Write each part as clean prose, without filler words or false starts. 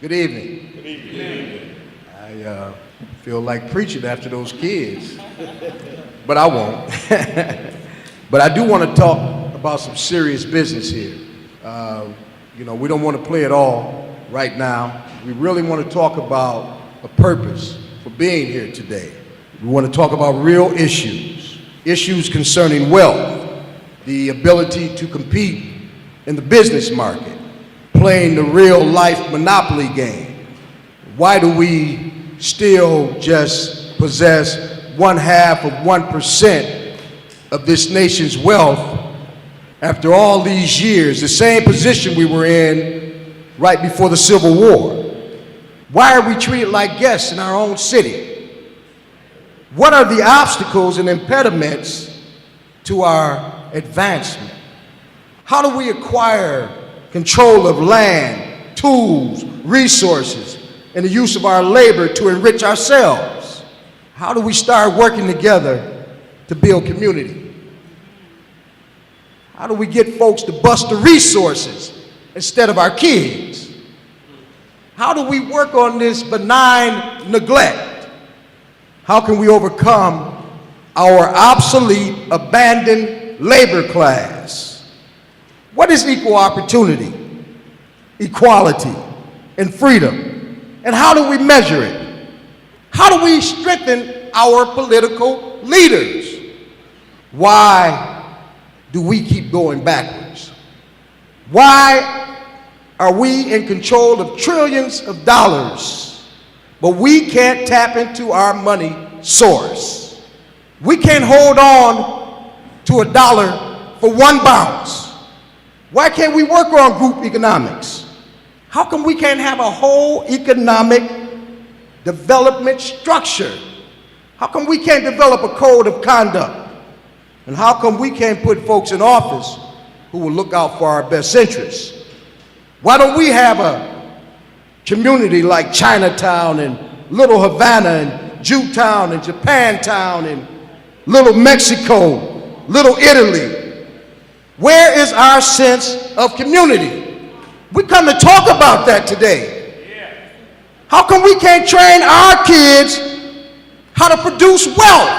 Good evening. Good evening. I feel like preaching after those kids, but I won't. But I do want to talk about some serious business here. We don't want to play it all right now. We really want to talk about a purpose for being here today. We want to talk about real issues concerning wealth, the ability to compete in the business market, playing the real life monopoly game. Why do we still just possess 0.5% of this nation's wealth after all these years, the same position we were in right before the Civil War? Why are we treated like guests in our own city? What are the obstacles and impediments to our advancement? How do we acquire control of land, tools, resources, and the use of our labor to enrich ourselves? How do we start working together to build community? How do we get folks to bust the resources instead of our kids? How do we work on this benign neglect? How can we overcome our obsolete, abandoned labor class? What is equal opportunity, equality, and freedom? And how do we measure it? How do we strengthen our political leaders? Why do we keep going backwards? Why are we in control of trillions of dollars, but we can't tap into our money source? We can't hold on to a dollar for one bounce. Why can't we work on group economics? How come we can't have a whole economic development structure? How come we can't develop a code of conduct? And how come we can't put folks in office who will look out for our best interests? Why don't we have a community like Chinatown and Little Havana and Jewtown and Japantown and Little Mexico, Little Italy? Where is our sense of community? We come to talk about that today. How come we can't train our kids how to produce wealth?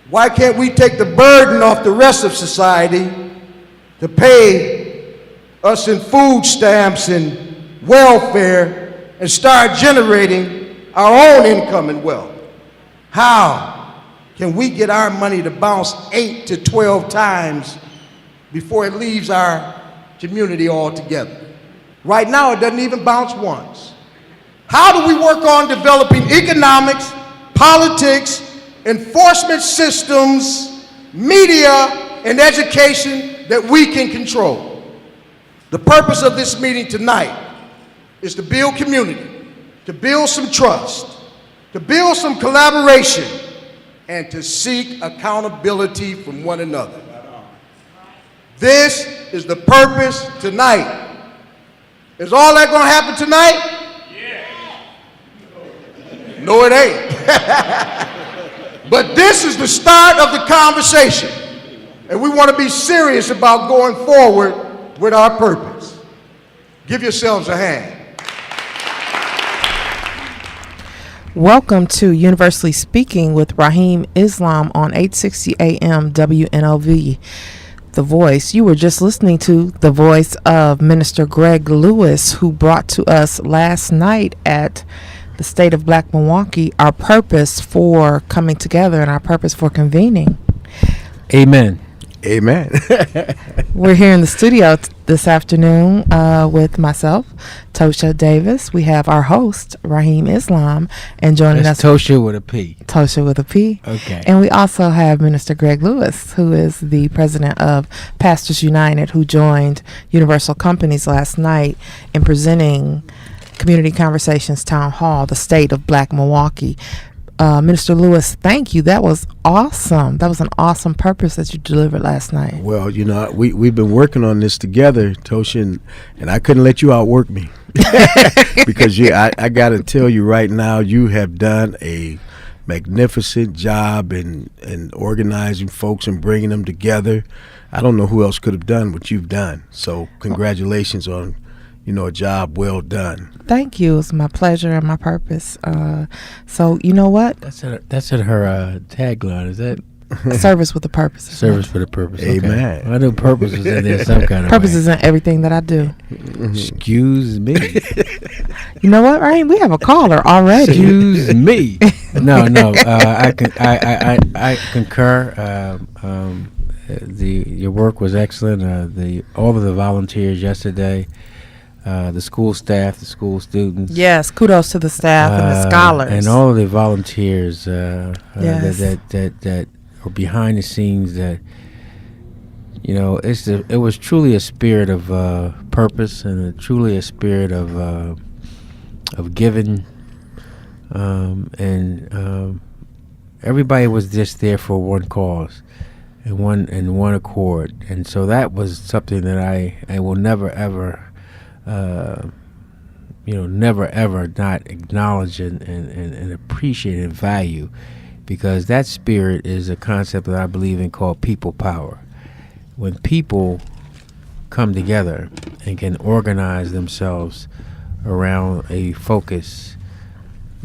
Why can't we take the burden off the rest of society to pay us in food stamps and welfare and start generating our own income and wealth? How can we get our money to bounce 8 to 12 times before it leaves our community altogether? Right now, it doesn't even bounce once. How do we work on developing economics, politics, enforcement systems, media, and education that we can control? The purpose of this meeting tonight is to build community, to build some trust, to build some collaboration, and to seek accountability from one another. This is the purpose tonight. Is all that gonna happen tonight? No, it ain't. But this is the start of the conversation, and we want to be serious about going forward with our purpose. Give yourselves a hand. Welcome to Universally Speaking with Rahim Islam on 860 AM WNLV. The Voice. You were just listening to the voice of Minister Greg Lewis, who brought to us last night at the State of Black Milwaukee our purpose for coming together and our purpose for convening. Amen. Amen. We're here in the studio this afternoon with myself, Tosha Davis. We have our host, Rahim Islam, and joining us. Tosha with a P. Tosha with a P. Okay. And we also have Minister Greg Lewis, who is the president of Pastors United, who joined Universal Companies last night in presenting Community Conversations Town Hall, the State of Black Milwaukee. Minister Lewis, thank you. That was awesome. That was an awesome purpose that you delivered last night. Well, we've been working on this together, Tosha, and I couldn't let you outwork me. Because I got to tell you right now, you have done a magnificent job in organizing folks and bringing them together. I don't know who else could have done what you've done. So congratulations on a job well done. Thank you. It's my pleasure and my purpose. So you know what? That's in her tagline. Is that Service with a purpose. service for the purpose? Amen. Okay. I knew purpose was in there some kind of Purpose way. is in everything that I do. Excuse me. You know what, Rahim? We have a caller already. Excuse me. No. I concur. Your work was excellent. All of the volunteers yesterday, the school staff, the school students. Yes, kudos to the staff and the scholars. And all of the volunteers Yes. that are behind the scenes. That it was truly a spirit of purpose and truly a spirit of giving, and everybody was just there for one cause and one accord. And so that was something that I will never ever. Never ever not acknowledge and appreciate and value, because that spirit is a concept that I believe in called people power. When people come together and can organize themselves around a focus,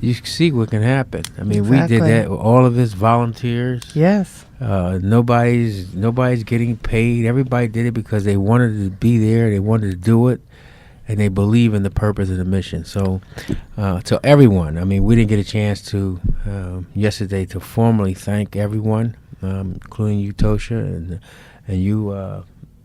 you see what can happen. I mean, Exactly. we did that. All of us volunteers. Yes. Nobody's getting paid. Everybody did it because they wanted to be there. They wanted to do it. And they believe in the purpose and the mission. So, to everyone, I mean, we didn't get a chance to yesterday to formally thank everyone, including you, Tosha, and you,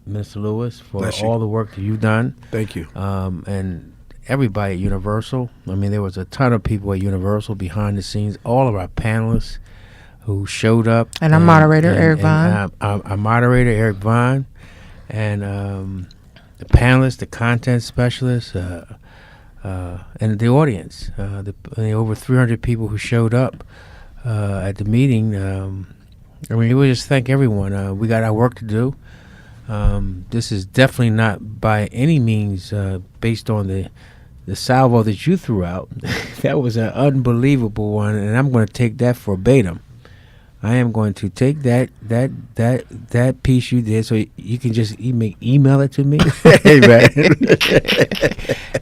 Mr. Lewis, for Bless you. all the work that you've done. Thank you. And everybody at Universal. I mean, there was a ton of people at Universal behind the scenes. All of our panelists who showed up. And our moderator, Eric Vine. Our moderator, Eric Vine, and the panelists, the content specialists, and the audience, the over 300 people who showed up at the meeting. I mean, we just thank everyone. We got our work to do. This is definitely not by any means based on the salvo that you threw out. That was an unbelievable one, and I'm going to take that verbatim. I am going to take that piece you did, so you can just email it to me. Amen.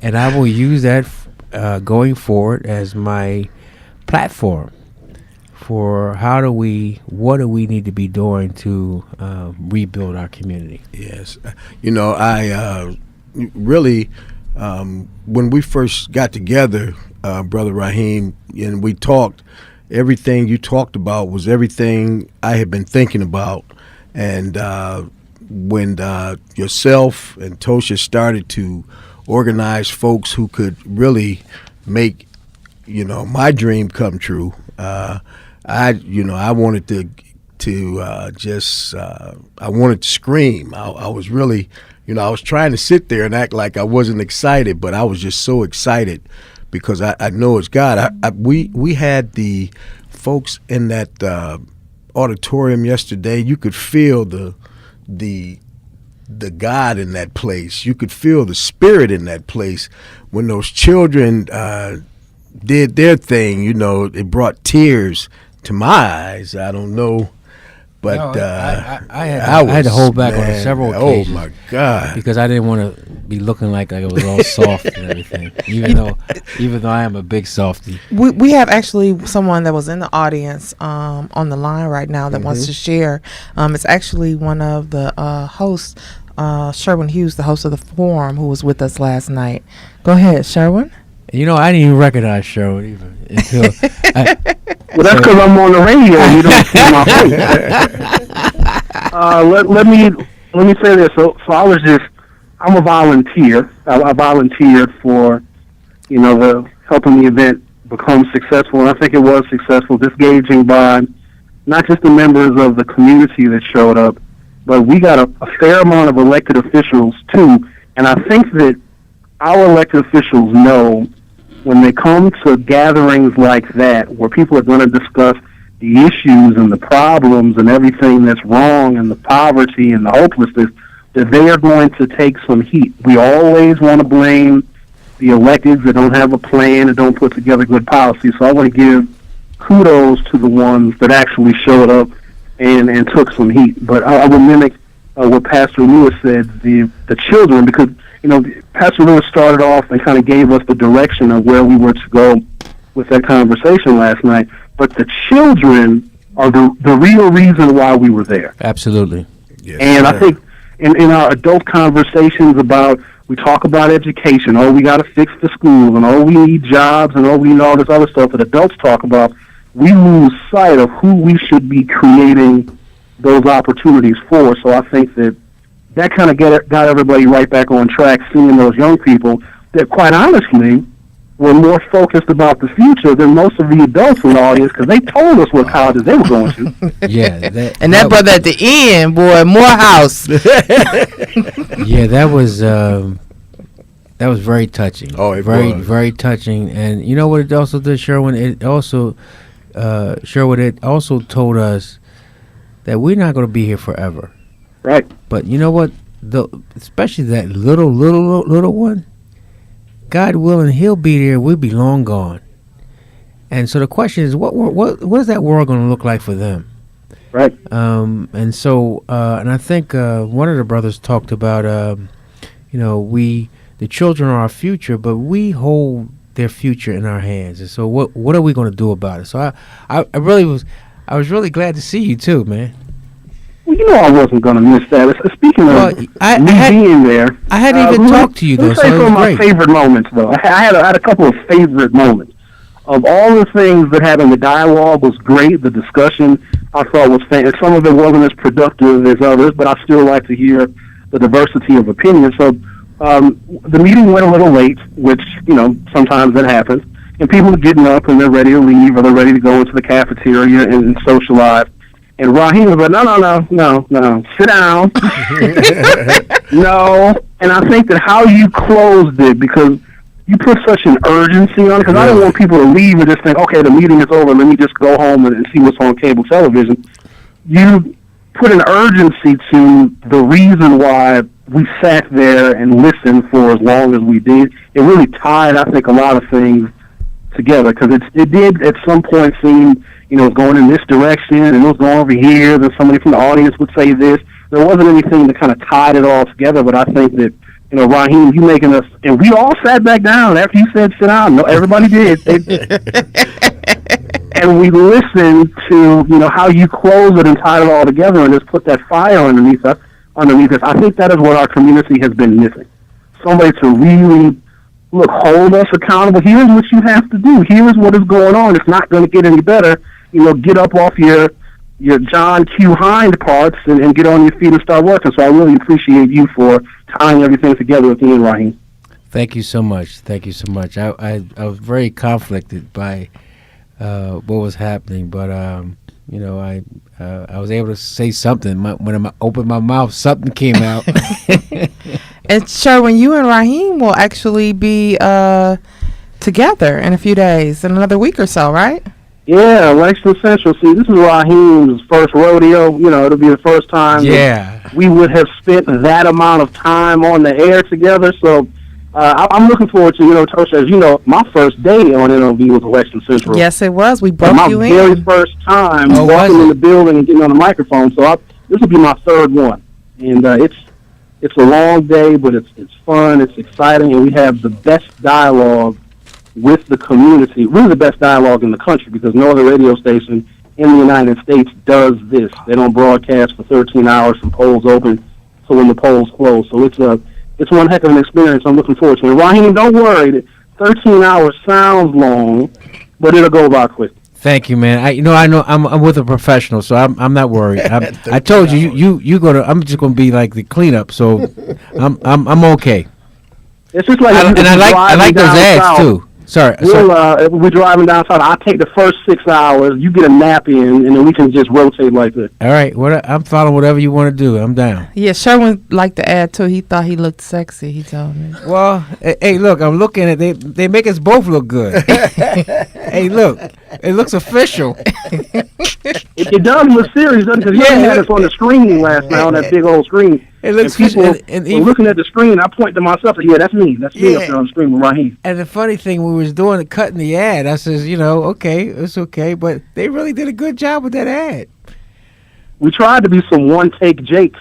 And I will use that going forward as my platform for what do we need to be doing to rebuild our community. Yes. I really, when we first got together, Brother Rahim, and we talked, everything you talked about was everything I had been thinking about. And when yourself and Tosha started to organize folks who could really make, my dream come true, I wanted I wanted to scream. I was really, I was trying to sit there and act like I wasn't excited, but I was just so excited because I know it's God. We had the folks in that auditorium yesterday. You could feel the God in that place. You could feel the spirit in that place. When those children did their thing, it brought tears to my eyes. I don't know, but I had to hold back on several occasions. Oh my God! Because I didn't want to be looking like I was all soft and everything. Even though I am a big softie. We have actually someone that was in the audience on the line right now that wants to share. It's actually one of the hosts, Sherwin Hughes, the host of the forum, who was with us last night. Go ahead, Sherwin. I didn't even recognize Sherwin even until. Well, that's because I'm on the radio and you don't see my face. Let me say this. So I'm a volunteer. I volunteered for, helping the event become successful, and I think it was successful, just gauging by not just the members of the community that showed up, but we got a fair amount of elected officials, too, and I think that our elected officials know when they come to gatherings like that, where people are going to discuss the issues and the problems and everything that's wrong and the poverty and the hopelessness, that they are going to take some heat. We always want to blame the electeds that don't have a plan and don't put together good policy. So I want to give kudos to the ones that actually showed up and took some heat. But I will mimic what Pastor Lewis said, the children, because Pastor Lewis started off and kind of gave us the direction of where we were to go with that conversation last night. But the children are the real reason why we were there. Absolutely. Yes, and sir. I think in our adult conversations we talk about education, we got to fix the schools, and we need jobs, and we need all this other stuff that adults talk about, we lose sight of who we should be creating those opportunities for. So I think that kind of got everybody right back on track, seeing those young people that, quite honestly, were more focused about the future than most of the adults in the audience, because they told us what colleges they were going to. Yeah. That brother at the end, boy, Morehouse. Yeah, that was very touching. Oh, it very, was. very touching. And you know what it also did, Sherwin? It also told us that we're not going to be here forever. Right. But you know what? Especially that little one, God willing, he'll be there. We'll be long gone. And so the question is, what is that world going to look like for them? Right. And so, and I think one of the brothers talked about, the children are our future, but we hold their future in our hands. And so, what are we going to do about it? So, I was really glad to see you too, man. Well, I wasn't going to miss that. Speaking of being there, I hadn't even talked to you though. So some of my great. favorite moments, though. I had a couple of favorite moments. Of all the things that happened, the dialogue was great. The discussion I thought was fantastic. Some of it wasn't as productive as others, but I still like to hear the diversity of opinions. So the meeting went a little late, which sometimes that happens. And people are getting up and they're ready to leave, or they're ready to go into the cafeteria and socialize. And Rahim was like, no, sit down. No. And I think that how you closed it, because you put such an urgency on it, because I don't want people to leave and just think, okay, the meeting is over, let me just go home and see what's on cable television. You put an urgency to the reason why we sat there and listened for as long as we did. It really tied, I think, a lot of things together, because it did at some point seem, it was going in this direction and it was going over here, then somebody from the audience would say this. There wasn't anything that kind of tied it all together, but I think that, Rahim, you making us, and we all sat back down after you said sit down. No, everybody did. And we listened to, how you close it and tie it all together and just put that fire underneath us. I think that is what our community has been missing. Somebody to really, hold us accountable. Here's what you have to do. Here's what is going on. It's not going to get any better. Get up off your John Q. Hind parts and get on your feet and start working. So I really appreciate you for tying everything together with me and Rahim. Thank you so much. I was very conflicted by what was happening, but I was able to say something. When I opened my mouth, something came out. And Sherwin, you and Rahim will actually be together in a few days, in another week or so, right? Yeah, Lexington Central. See, this is Rahim's first rodeo. It'll be the first time that we would have spent that amount of time on the air together. So I'm looking forward to, Tosha, as my first day on NOV was Lexington Central. Yes, it was. We broke you in. My very first time walking in the building and getting on the microphone. So this will be my third one. And it's a long day, but it's fun, it's exciting, and we have the best dialogue with the community, really the best dialogue in the country, because no other radio station in the United States does this. They don't broadcast for 13 hours from polls open to when the polls close. So it's one heck of an experience. I'm looking forward to it. Rahim, don't worry. 13 hours sounds long, but it'll go by quick. Thank you, man. I know I'm with a professional, so I'm not worried. I told you gonna. I'm just gonna be like the cleanup, so I'm okay. It's just like I like those ads south. too. Sorry. We're driving down south. I take the first 6 hours. You get a nap in, and then we can just rotate like this. All right. I'm following whatever you want to do. I'm down. Yeah, Sherwin liked the ad too. He thought he looked sexy. He told me. Well, hey, look, I'm looking at they make us both look good. Hey, look, it looks official. It does look serious, doesn't it? Because you had us on the screen last night on that big old screen. It looks people and were looking at the screen. I point to myself. Yeah, that's me. That's me up there on the screen with Rahim. And the funny thing, we was cutting the ad. I says, okay, it's okay, but they really did a good job with that ad. We tried to be some one-take Jakes.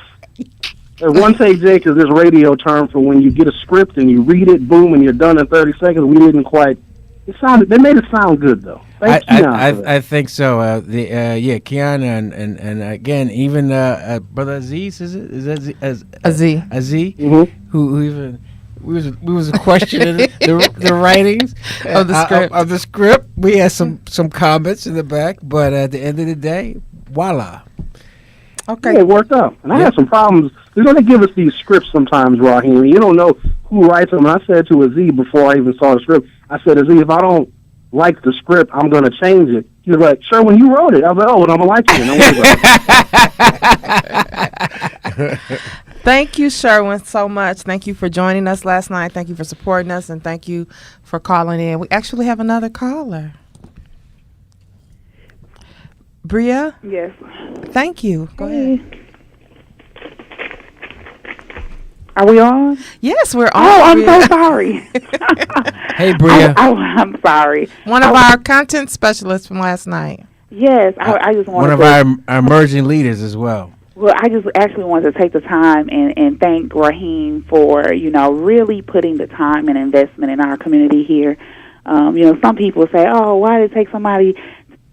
One take, Jake, is this radio term for when you get a script and you read it, boom, and you're done in 30 seconds. We didn't quite. They made it sound good though. Thank I think so. Kiana and again, even brother Aziz, is that Aziz? Mm-hmm. Who even we was questioning the writings Of the script. Of the script. We had some comments in the back, but at the end of the day, voila. Okay. Yeah, it worked out. And I had some problems. They're going to give us these scripts sometimes, Rahim. You don't know who writes them. And I said to Aziz before I even saw the script, I said, Aziz, if I don't like the script, I'm going to change it. He was like, sure, when you wrote it. I was like, oh, well, I'm going to like it. Thank you, Sherwin, so much. Thank you for joining us last night. Thank you for supporting us, and thank you for calling in. We actually have another caller. Bria? Yes. Thank you. Go ahead. Are we on? Yes, we're on. Oh, I'm Bria. so sorry. Hey, Bria. I'm sorry. One of our content specialists from last night. Yes, I just wanted one of our emerging leaders as well. Well, I just actually wanted to take the time and thank Rahim for, really putting the time and investment in our community here. Some people say, oh, why did it take somebody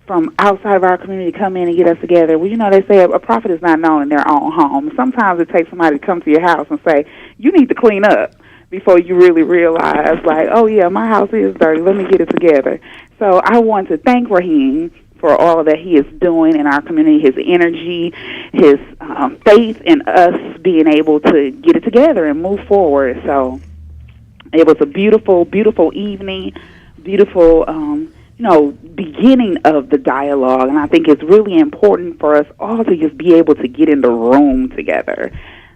from outside of our community to come in and get us together? Well, they say a prophet is not known in their own home. Sometimes it takes somebody to come to your house and say, you need to clean up before you really realize, like, oh, yeah, my house is dirty. Let me get it together. So I want to thank Rahim for all that he is doing in our community, his energy, his faith in us being able to get it together and move forward. So it was a beautiful, beautiful evening, beautiful, beginning of the dialogue. And I think it's really important for us all to just be able to get in the room together,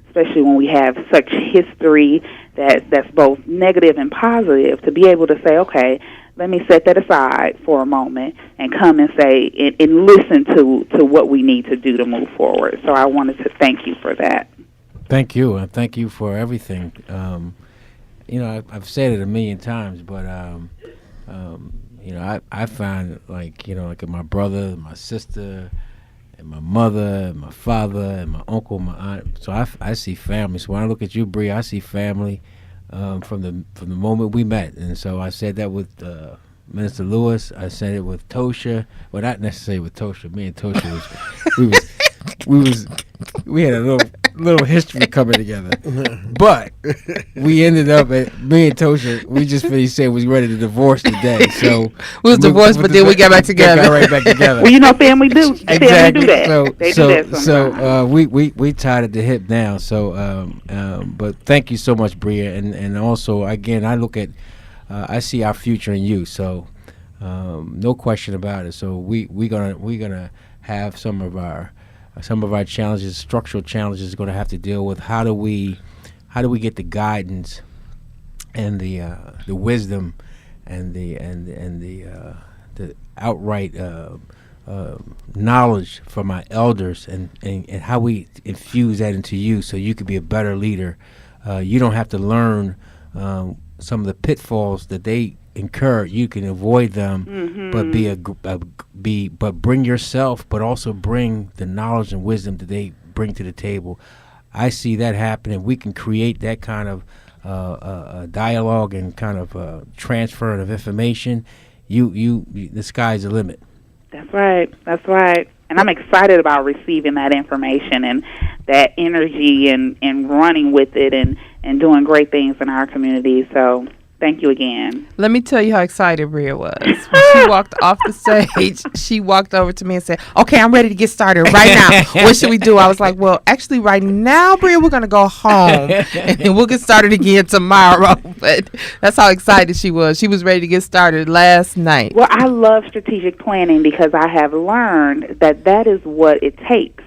especially when we have such history that's both negative and positive, to be able to say, okay, let me set that aside for a moment and come and say and listen to what we need to do to move forward. So I wanted to thank you for that. Thank you, and thank you for everything. I've said it a million times, but I find like my brother, my sister, and my mother, and my father, and my uncle, my aunt. So I see family. So when I look at you, Bree, I see family. From the moment we met, and so I said that with Minister Lewis. I said it with Tosha. Well, not necessarily with Tosha. Me and Tosha we had a little history coming together, but we ended up me and Tosha. We just finished saying we was ready to divorce today. So we was divorced, but then we got back together. Got right back together. Well, family do. Exactly. Family do that. They do that sometimes. We tied at the hip now. So, but thank you so much, Bria, and also again, I look at, I see our future in you. So, no question about it. So we're gonna have some of our challenges, structural challenges, going to have to deal with. How do we get the guidance and the wisdom and the outright knowledge from our elders, and how we infuse that into you so you could be a better leader. You don't have to learn some of the pitfalls that they incur. You can avoid them, but bring yourself, but also bring the knowledge and wisdom that they bring to the table. I see that happening. We can create that kind of dialogue and kind of transfer of information. The sky's the limit. That's right. And I'm excited about receiving that information and that energy and running with it and doing great things in our community. So thank you again. Let me tell you how excited Bria was. When she walked off the stage, she walked over to me and said, okay, I'm ready to get started right now. What should we do? I was like, well, actually right now, Bria, we're going to go home and then we'll get started again tomorrow. But that's how excited she was. She was ready to get started last night. Well, I love strategic planning because I have learned that is what it takes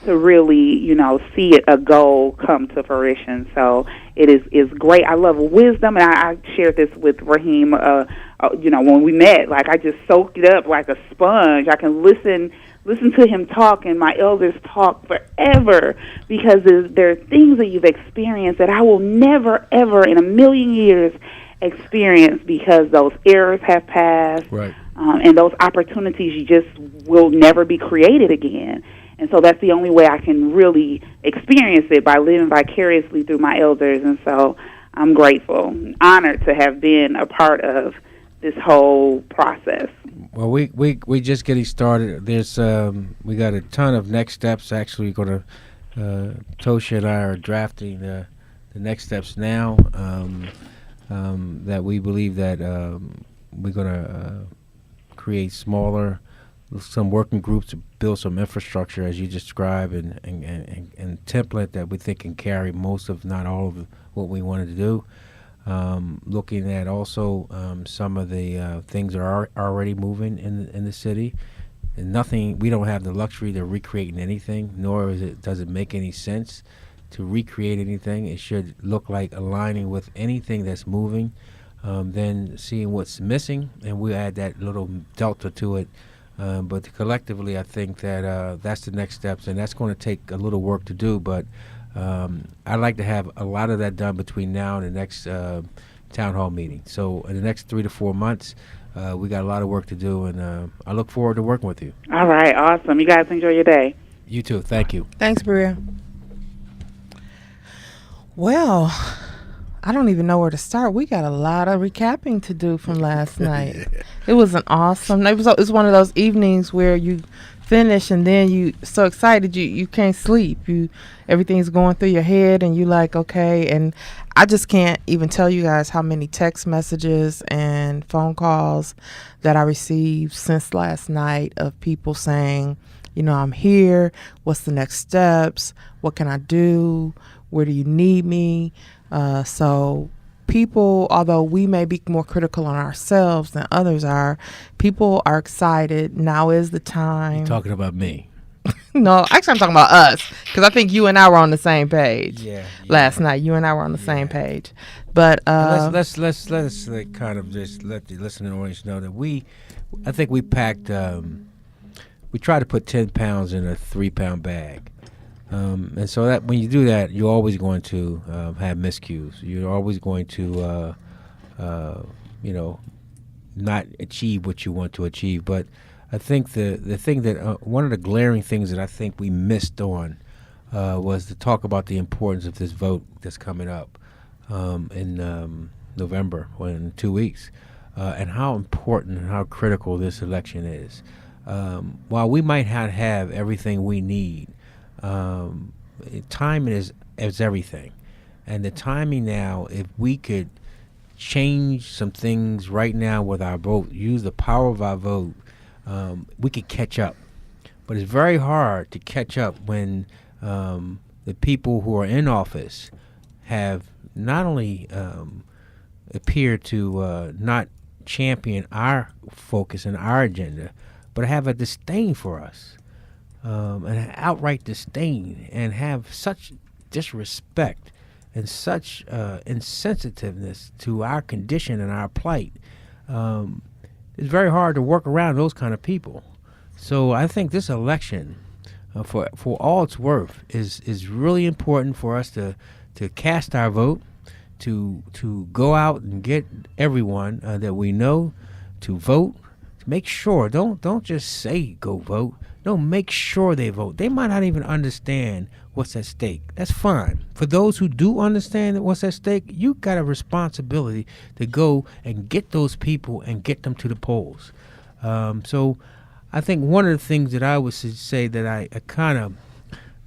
to really, see a goal come to fruition. So it is great. I love wisdom, and I shared this with Rahim, when we met. Like, I just soaked it up like a sponge. I can listen to him talk and my elders talk forever because there are things that you've experienced that I will never, ever in a million years experience because those errors have passed. Right. And those opportunities just will never be created again. And so that's the only way I can really experience it, by living vicariously through my elders. And so I'm grateful, honored to have been a part of this whole process. Well, we just getting started. There's we got a ton of next steps. Actually, going to Tosha and I are drafting the next steps now. That we believe that we're going to create some working groups to build some infrastructure, as you described, and template that we think can carry most of, not all of, what we wanted to do. Looking at also some of the things that are already moving in the city, and nothing. We don't have the luxury to recreating anything, nor does it make any sense to recreate anything. It should look like aligning with anything that's moving, then seeing what's missing, and we add that little delta to it. But collectively, I think that that's the next steps, and that's going to take a little work to do. But I'd like to have a lot of that done between now and the next town hall meeting. So in the next 3 to 4 months, we got a lot of work to do, and I look forward to working with you. All right, awesome. You guys enjoy your day. You too. Thank you. Thanks, Bria. Well, I don't even know where to start. We got a lot of recapping to do from last night. It was an awesome night. It was one of those evenings where you finish and then you so excited you can't sleep. Everything's going through your head and you like, okay. And I just can't even tell you guys how many text messages and phone calls that I received since last night of people saying, I'm here. What's the next steps? What can I do? Where do you need me? So people, although we may be more critical on ourselves than others are, people are excited. Now is the time. You're talking about me. No, actually I'm talking about us, because I think you and I were on the same page. Yeah. Last night, you and I were on the same page. But let's kind of just let the listening audience know that I think we packed. We tried to put 10 pounds in a 3-pound bag. And so that when you do that, you're always going to have miscues. You're always going to, not achieve what you want to achieve. But I think the thing that one of the glaring things that I think we missed on was to talk about the importance of this vote that's coming up in November, in 2 weeks, and how important and how critical this election is. While we might not have everything we need, timing is everything, and the timing now, if we could change some things right now with our vote, use the power of our vote, we could catch up. But it's very hard to catch up when the people who are in office have not only appeared to not champion our focus and our agenda, but have a disdain for us. An outright disdain, and have such disrespect and such insensitiveness to our condition and our plight. It's very hard to work around those kind of people. So I think this election, for all it's worth, is really important for us to cast our vote, to go out and get everyone that we know to vote. To make sure, don't just say go vote. No, make sure they vote. They might not even understand what's at stake. That's fine. For those who do understand what's at stake, you got a responsibility to go and get those people and get them to the polls. So I think one of the things that I would say that I kind of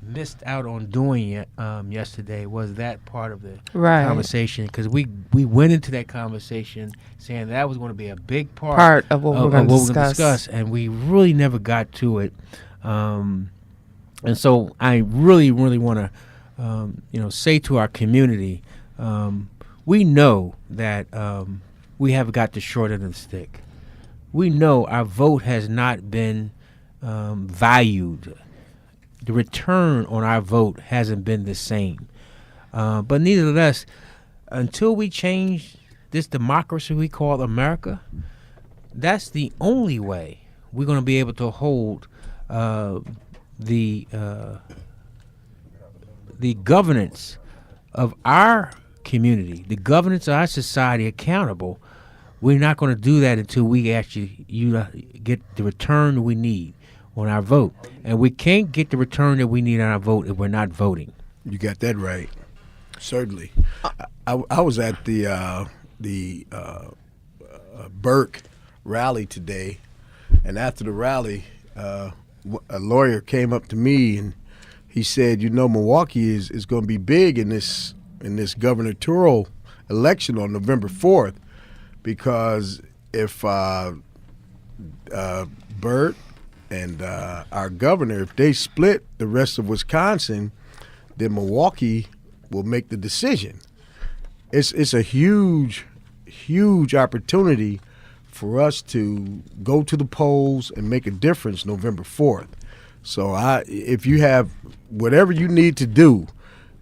missed out on doing yesterday was that part of the conversation, because we went into that conversation saying that was going to be a big part of what we're going to discuss, and we really never got to it. And so I really want to say to our community, we know that we have got the short end of the stick. We know our vote has not been valued. The return on our vote hasn't been the same. But nevertheless, until we change this democracy we call America, that's the only way we're going to be able to hold the governance of our community, the governance of our society accountable. We're not going to do that until we actually get the return we need. on our vote. And we can't get the return that we need on our vote if we're not voting. You got that right. Certainly. I was at the Burke rally today, and after the rally, a lawyer came up to me and he said, Milwaukee is going to be big in this gubernatorial election on November 4th, because if Burt and our governor, if they split the rest of Wisconsin, then Milwaukee will make the decision. It's a huge opportunity for us to go to the polls and make a difference November 4th. So if you have whatever you need to do,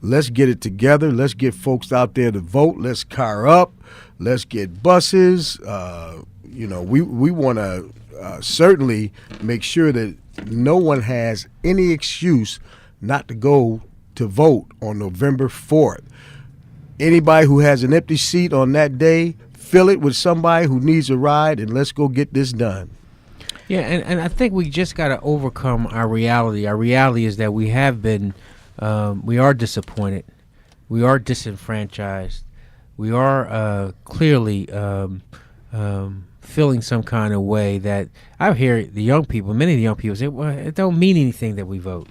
let's get it together. Let's get folks out there to vote. Let's car up. Let's get buses. We want to certainly make sure that no one has any excuse not to go to vote on November 4th. Anybody who has an empty seat on that day, fill it with somebody who needs a ride, and let's go get this done. Yeah, and I think we just got to overcome our reality. Our reality is that we have been, we are disappointed. We are disenfranchised. We are clearly feeling some kind of way that I hear the young people, many of the young people say, well, it don't mean anything that we vote.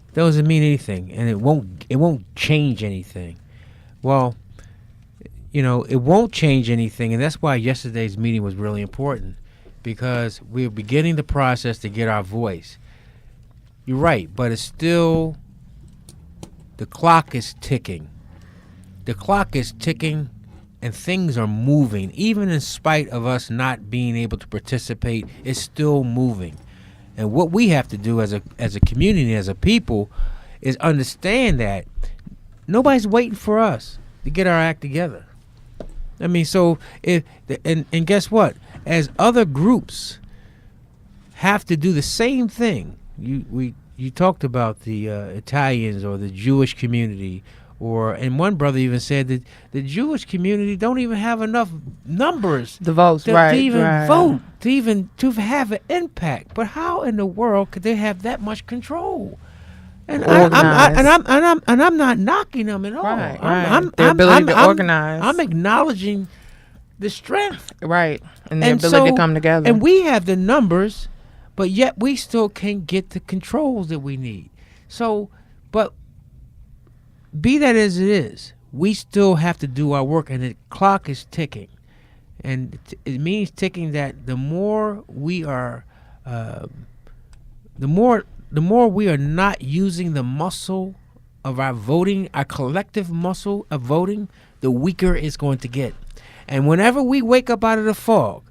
It doesn't mean anything, and it won't change anything. Well, it won't change anything, and that's why yesterday's meeting was really important, because we're beginning the process to get our voice. You're right, but it's still, the clock is ticking. The clock is ticking, and things are moving. Even in spite of us not being able to participate, it's still moving. And what we have to do as a community, as a people, is understand that nobody's waiting for us to get our act together. I mean, so and guess what? As other groups have to do the same thing, you talked about the Italians or the Jewish community, and one brother even said that the Jewish community don't even have enough numbers, the votes, to even vote, to have an impact. But how in the world could they have that much control? And I'm not knocking them at all. Right. Their ability to organize. I'm acknowledging the strength. Right. And their ability to come together. And we have the numbers, but yet we still can't get the controls that we need. So, but be that as it is, we still have to do our work, and the clock is ticking. And it means ticking that the more we are, the more we are not using the muscle of our voting, our collective muscle of voting, the weaker it's going to get. And whenever we wake up out of the fog,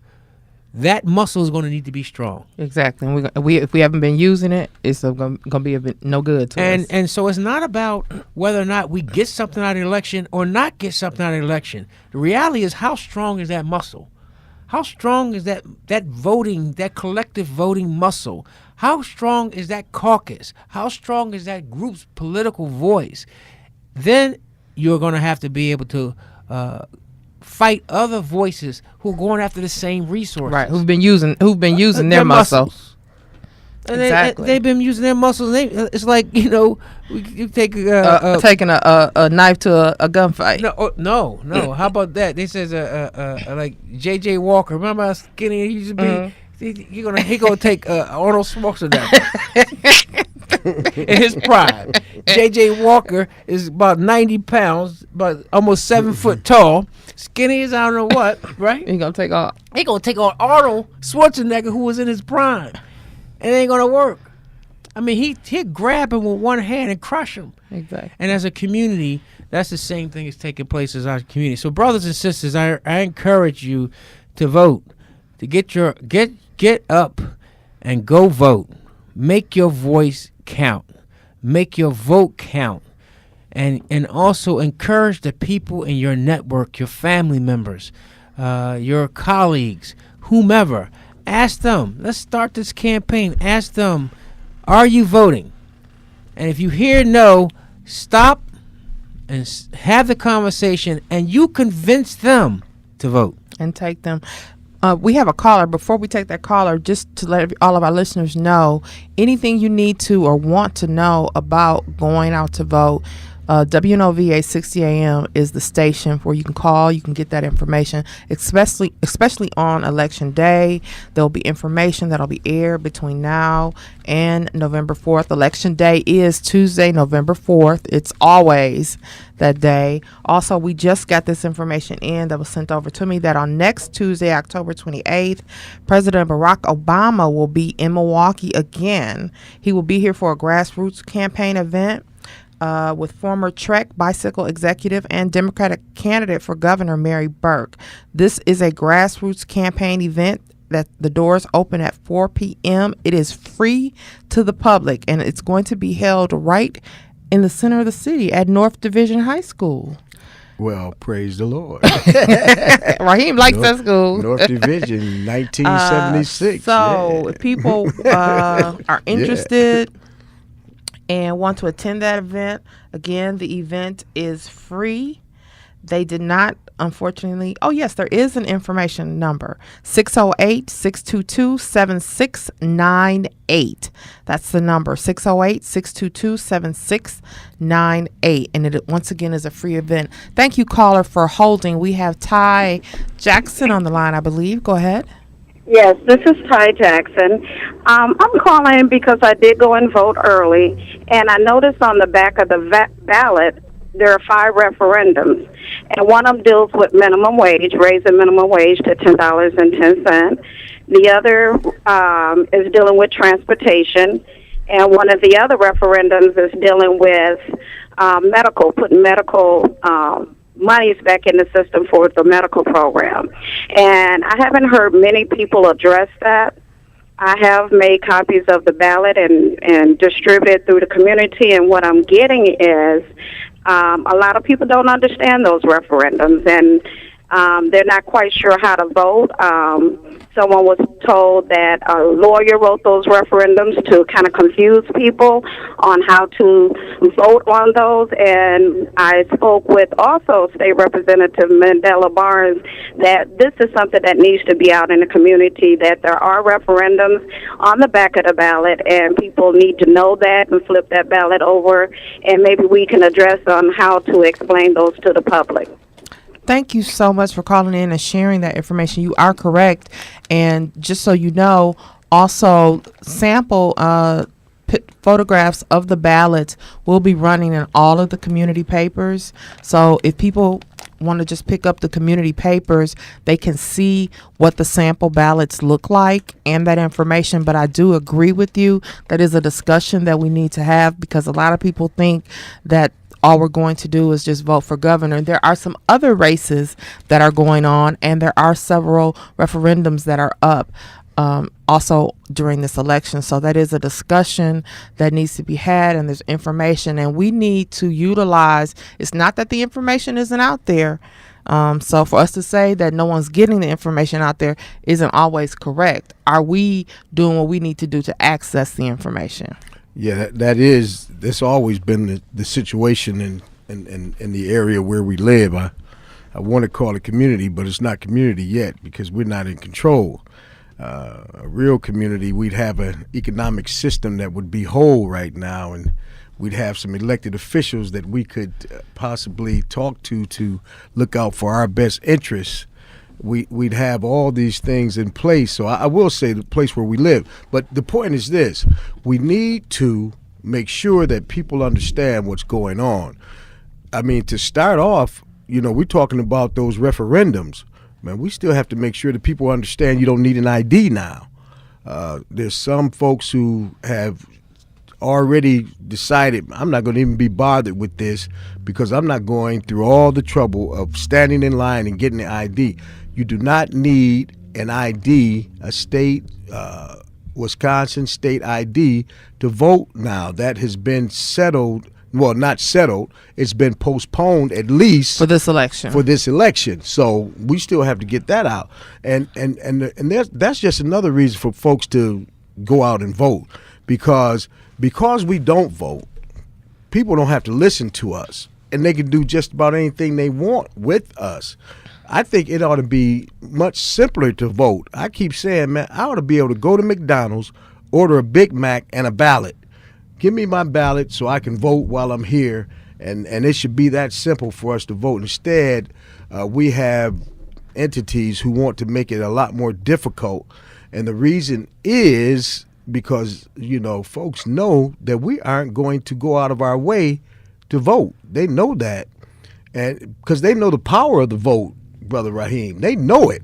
that muscle is going to need to be strong. Exactly. And if we haven't been using it, it's going to be a bit no good to us. And so it's not about whether or not we get something out of the election or not get something out of the election. The reality is, how strong is that muscle? How strong is that voting, that collective voting muscle? How strong is that caucus? How strong is that group's political voice? Then you're going to have to be able to fight other voices who are going after the same resources. Right, who've been using their muscles. And exactly. They've been using their muscles. It's like, you take taking a knife to a gunfight. No. How about that? This is like J.J. Walker. Remember how skinny he used to be? Mm-hmm. He gonna take Arnold Schwarzenegger in his prime. J.J. Walker is about 90 pounds, but almost 7 foot tall. Skinny as I don't know what, right? He gonna take on Arnold Schwarzenegger, who was in his prime. It ain't gonna work. I mean, he'd grab him with one hand and crush him. Exactly. And as a community, that's the same thing that's taking place as our community. So, brothers and sisters, I encourage you to vote, to get up and go vote. Make your voice count. Make your vote count. And also encourage the people in your network, your family members, your colleagues, whomever. Ask them. Let's start this campaign. Ask them, are you voting? And if you hear no, stop and have the conversation, and you convince them to vote. And take them. We have a caller. Before we take that caller, just to let all of our listeners know, anything you need to or want to know about going out to vote, WNOV 860 AM is the station where you can call. You can get that information, especially on election day. There'll be information that'll be aired between now and November 4th. Election day is Tuesday, November 4th. It's always that day. Also, we just got this information in that was sent over to me that on next Tuesday, October 28th, President Barack Obama will be in Milwaukee again. He will be here for a grassroots campaign event with former Trek bicycle executive and Democratic candidate for governor Mary Burke. This is a grassroots campaign event that the doors open at 4 p.m. It is free to the public, and it's going to be held right in the center of the city at North Division High School. Well, praise the Lord. Raheem likes that school. North Division, 1976. So if people are interested and want to attend that event, again, the event is free. They did not, unfortunately. Oh, yes, there is an information number, 608-622-7698. That's the number, 608-622-7698. And it once again is a free event. Thank you, caller, for holding. We have Ty Jackson on the line, I believe. Go ahead. Yes, this is Ty Jackson. I'm calling because I did go and vote early, and I noticed on the back of the ballot there are 5 referendums, and one of them deals with minimum wage, raising minimum wage to $10.10. The other is dealing with transportation, and one of the other referendums is dealing with medical, putting medical monies back in the system for the medical program. And I haven't heard many people address that. I have made copies of the ballot and distributed through the community, and what I'm getting is a lot of people don't understand those referendums, and they're not quite sure how to vote. Someone was told that a lawyer wrote those referendums to kind of confuse people on how to vote on those, and I spoke with also State Representative Mandela Barnes that this is something that needs to be out in the community, that there are referendums on the back of the ballot, and people need to know that and flip that ballot over, and maybe we can address on how to explain those to the public. Thank you so much for calling in and sharing that information. You are correct. And just so you know, also sample photographs of the ballots will be running in all of the community papers. So if people want to just pick up the community papers, they can see what the sample ballots look like and that information. But I do agree with you. That is a discussion that we need to have, because a lot of people think that all we're going to do is just vote for governor. There are some other races that are going on, and there are several referendums that are up also during this election. So that is a discussion that needs to be had, and there's information, and we need to utilize. It's not that the information isn't out there. So for us to say that no one's getting the information out there isn't always correct. Are we doing what we need to do to access the information? Yeah, that's always been the situation in the area where we live. I want to call it community, but it's not community yet because we're not in control. A real community, we'd have an economic system that would be whole right now, and we'd have some elected officials that we could possibly talk to look out for our best interests. We'd have all these things in place. So I will say the place where we live. But the point is this: we need to make sure that people understand what's going on. I mean, to start off, we're talking about those referendums. Man, we still have to make sure that people understand you don't need an ID now. There's some folks who have already decided, I'm not going to even be bothered with this because I'm not going through all the trouble of standing in line and getting the ID. You do not need an ID, a state, Wisconsin state ID to vote now. That has been settled. Well, not settled. It's been postponed at least for this election. So we still have to get that out. And that's just another reason for folks to go out and vote, because we don't vote, people don't have to listen to us. and they can do just about anything they want with us. I think it ought to be much simpler to vote. I keep saying, man, I ought to be able to go to McDonald's, order a Big Mac and a ballot. Give me my ballot so I can vote while I'm here, and it should be that simple for us to vote. Instead, we have entities who want to make it a lot more difficult, and the reason is because, folks know that we aren't going to go out of our way to vote. They know that, and because they know the power of the vote, Brother Rahim. They know it.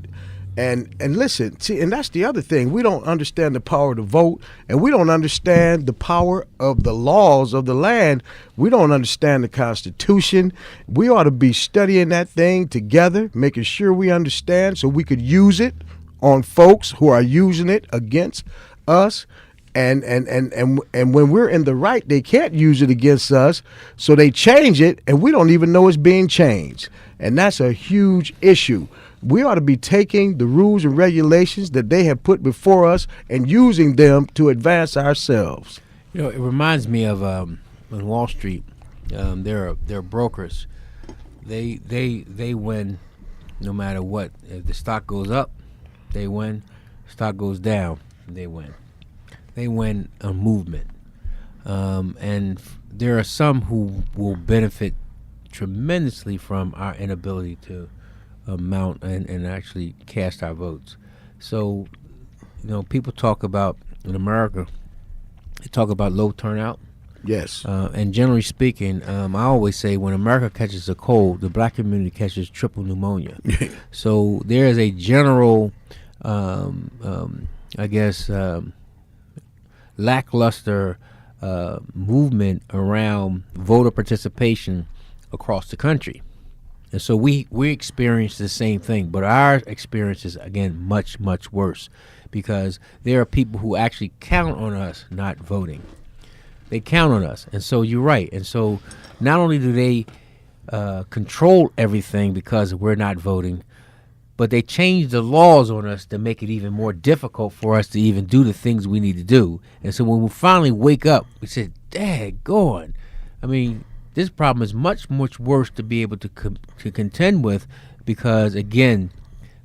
And listen, see, and that's the other thing. We don't understand the power of the vote, and we don't understand the power of the laws of the land. We don't understand the Constitution. We ought to be studying that thing together, making sure we understand so we could use it on folks who are using it against us. And when we're in the right, they can't use it against us, so they change it, and we don't even know it's being changed. And that's a huge issue. We ought to be taking the rules and regulations that they have put before us and using them to advance ourselves. It reminds me of on Wall Street. There are brokers. They win no matter what. If the stock goes up, they win. Stock goes down, they win. They win a movement. And there are some who will benefit tremendously from our inability to mount and actually cast our votes. So, people talk about, in America, they talk about low turnout. Yes. And generally speaking, I always say when America catches a cold, the black community catches triple pneumonia. So there is a general, lackluster movement around voter participation across the country. And so we experience the same thing, but our experience is, again, much, much worse, because there are people who actually count on us not voting. They count on us. And so you're right. And so not only do they control everything because we're not voting, but they change the laws on us to make it even more difficult for us to even do the things we need to do. And so when we finally wake up, we say, daggone. I mean, this problem is much, much worse to be able to contend with, because, again,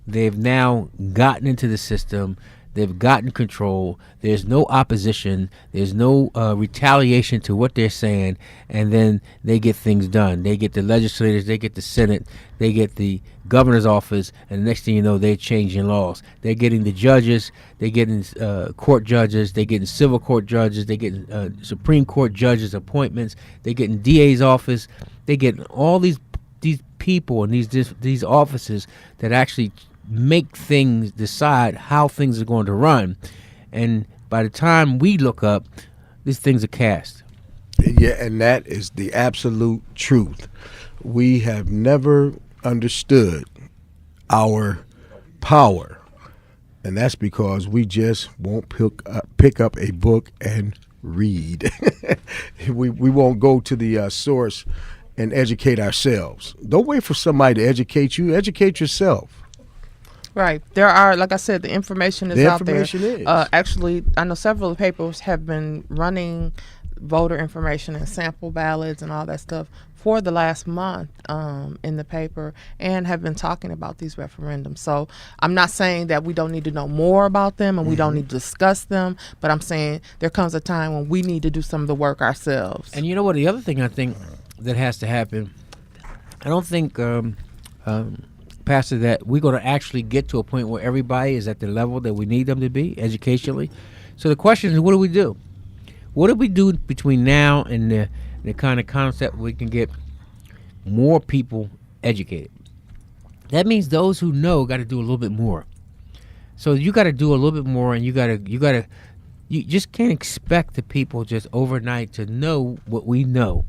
they've now gotten into the system. They've gotten control. There's no opposition. There's no retaliation to what they're saying. And then they get things done. They get the legislators. They get the Senate. They get the governor's office. And the next thing you know, they're changing laws. They're getting the judges. They're getting court judges. They're getting civil court judges. They're getting Supreme Court judges' appointments. They're getting DA's office. They're getting all these people and these offices that actually make things, decide how things are going to run. And by the time we look up, these things are cast. Yeah, and that is the absolute truth. We have never understood our power, and that's because we just won't pick up a book and read. we won't go to the source and educate ourselves. Don't wait for somebody to educate you. Educate yourself. Right. There are, like I said, the information is out there. The information is. Actually, I know several of the papers have been running voter information and sample ballots and all that stuff for the last month in the paper, and have been talking about these referendums. So I'm not saying that we don't need to know more about them and we don't need to discuss them, but I'm saying there comes a time when we need to do some of the work ourselves. And you know what? The other thing I think that has to happen, I don't think Pastor, that we're going to actually get to a point where everybody is at the level that we need them to be educationally. So the question is, what do we do? What do we do between now and the kind of concept we can get more people educated? That means those who know got to do a little bit more. So you got to do a little bit more, and you just can't expect the people just overnight to know what we know,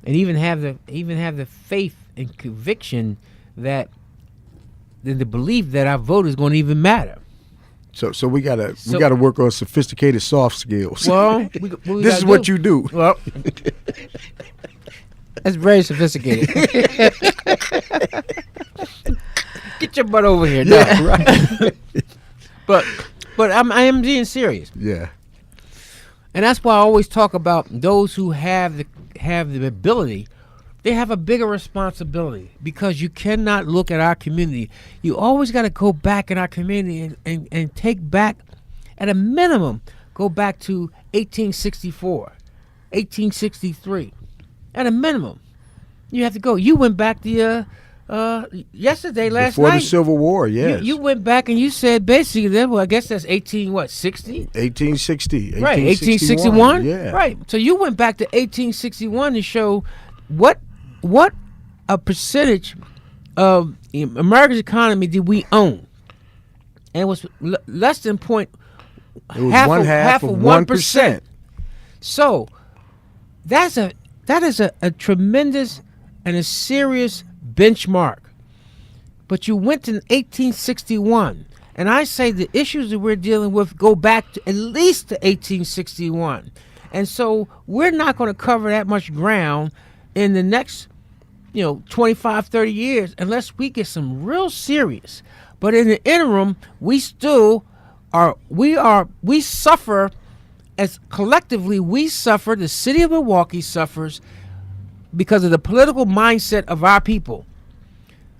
and even have the faith and conviction that the belief that our vote is going to even matter. So we gotta work on sophisticated soft skills. Well, this is what you do. Well, that's very sophisticated. Get your butt over here. Yeah, no. right. But I am being serious. Yeah. And that's why I always talk about those who have the ability they have a bigger responsibility, because you cannot look at our community. You always got to go back in our community and take back, at a minimum, go back to 1864, 1863. At a minimum, you have to go. You went back to yesterday, last Before night. the Civil War, yes. You went back and you said basically that, well, I guess that's 60? 1860. Right, 1861? Yeah. Right. So you went back to 1861 to show what a percentage of America's economy did we own. And it was less than It was half of 1%. So that is a tremendous and a serious benchmark. But you went to 1861, and I say the issues that we're dealing with go back to at least to 1861. And so we're not going to cover that much ground in the next 25, 30 years unless we get some real serious. But in the interim, we still we suffer, as collectively we suffer, the city of Milwaukee suffers because of the political mindset of our people.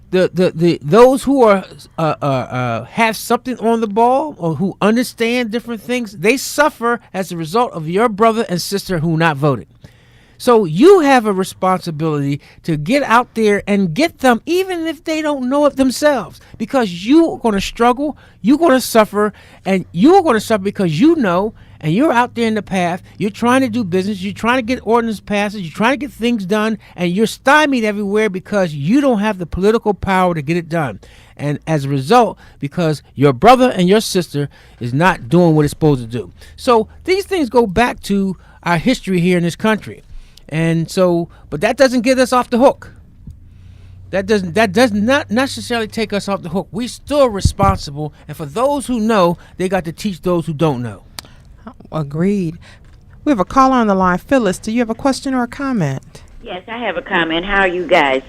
Those who are have something on the ball or who understand different things, they suffer as a result of your brother and sister who not voted. So you have a responsibility to get out there and get them, even if they don't know it themselves, because you're going to struggle, you're going to suffer, and you're going to suffer because you know, and you're out there in the path, you're trying to do business, you're trying to get ordinance passes, you're trying to get things done, and you're stymied everywhere because you don't have the political power to get it done. And as a result, because your brother and your sister is not doing what it's supposed to do. So these things go back to our history here in this country. And so, but that doesn't get us off the hook. That does not necessarily take us off the hook. We're still responsible, and for those who know, they got to teach those who don't know. Agreed. We have a caller on the line. Phyllis, do you have a question or a comment? Yes, I have a comment. How are you guys?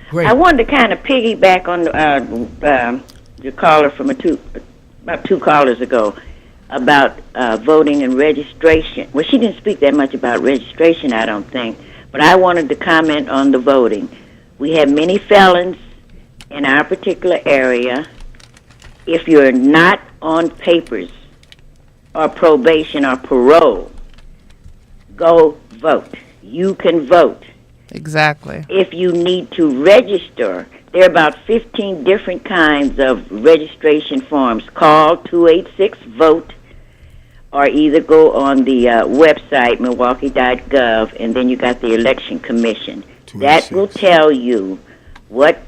Great. I wanted to kind of piggyback on the caller from about two callers ago about voting and registration. Well, she didn't speak that much about registration, I don't think, but I wanted to comment on the voting. We have many felons in our particular area. If you're not on papers or probation or parole, go vote. You can vote. Exactly. If you need to register, there are about 15 different kinds of registration forms. Call 286-VOTE or either go on the website, milwaukee.gov, and then you got the Election Commission. That will tell you what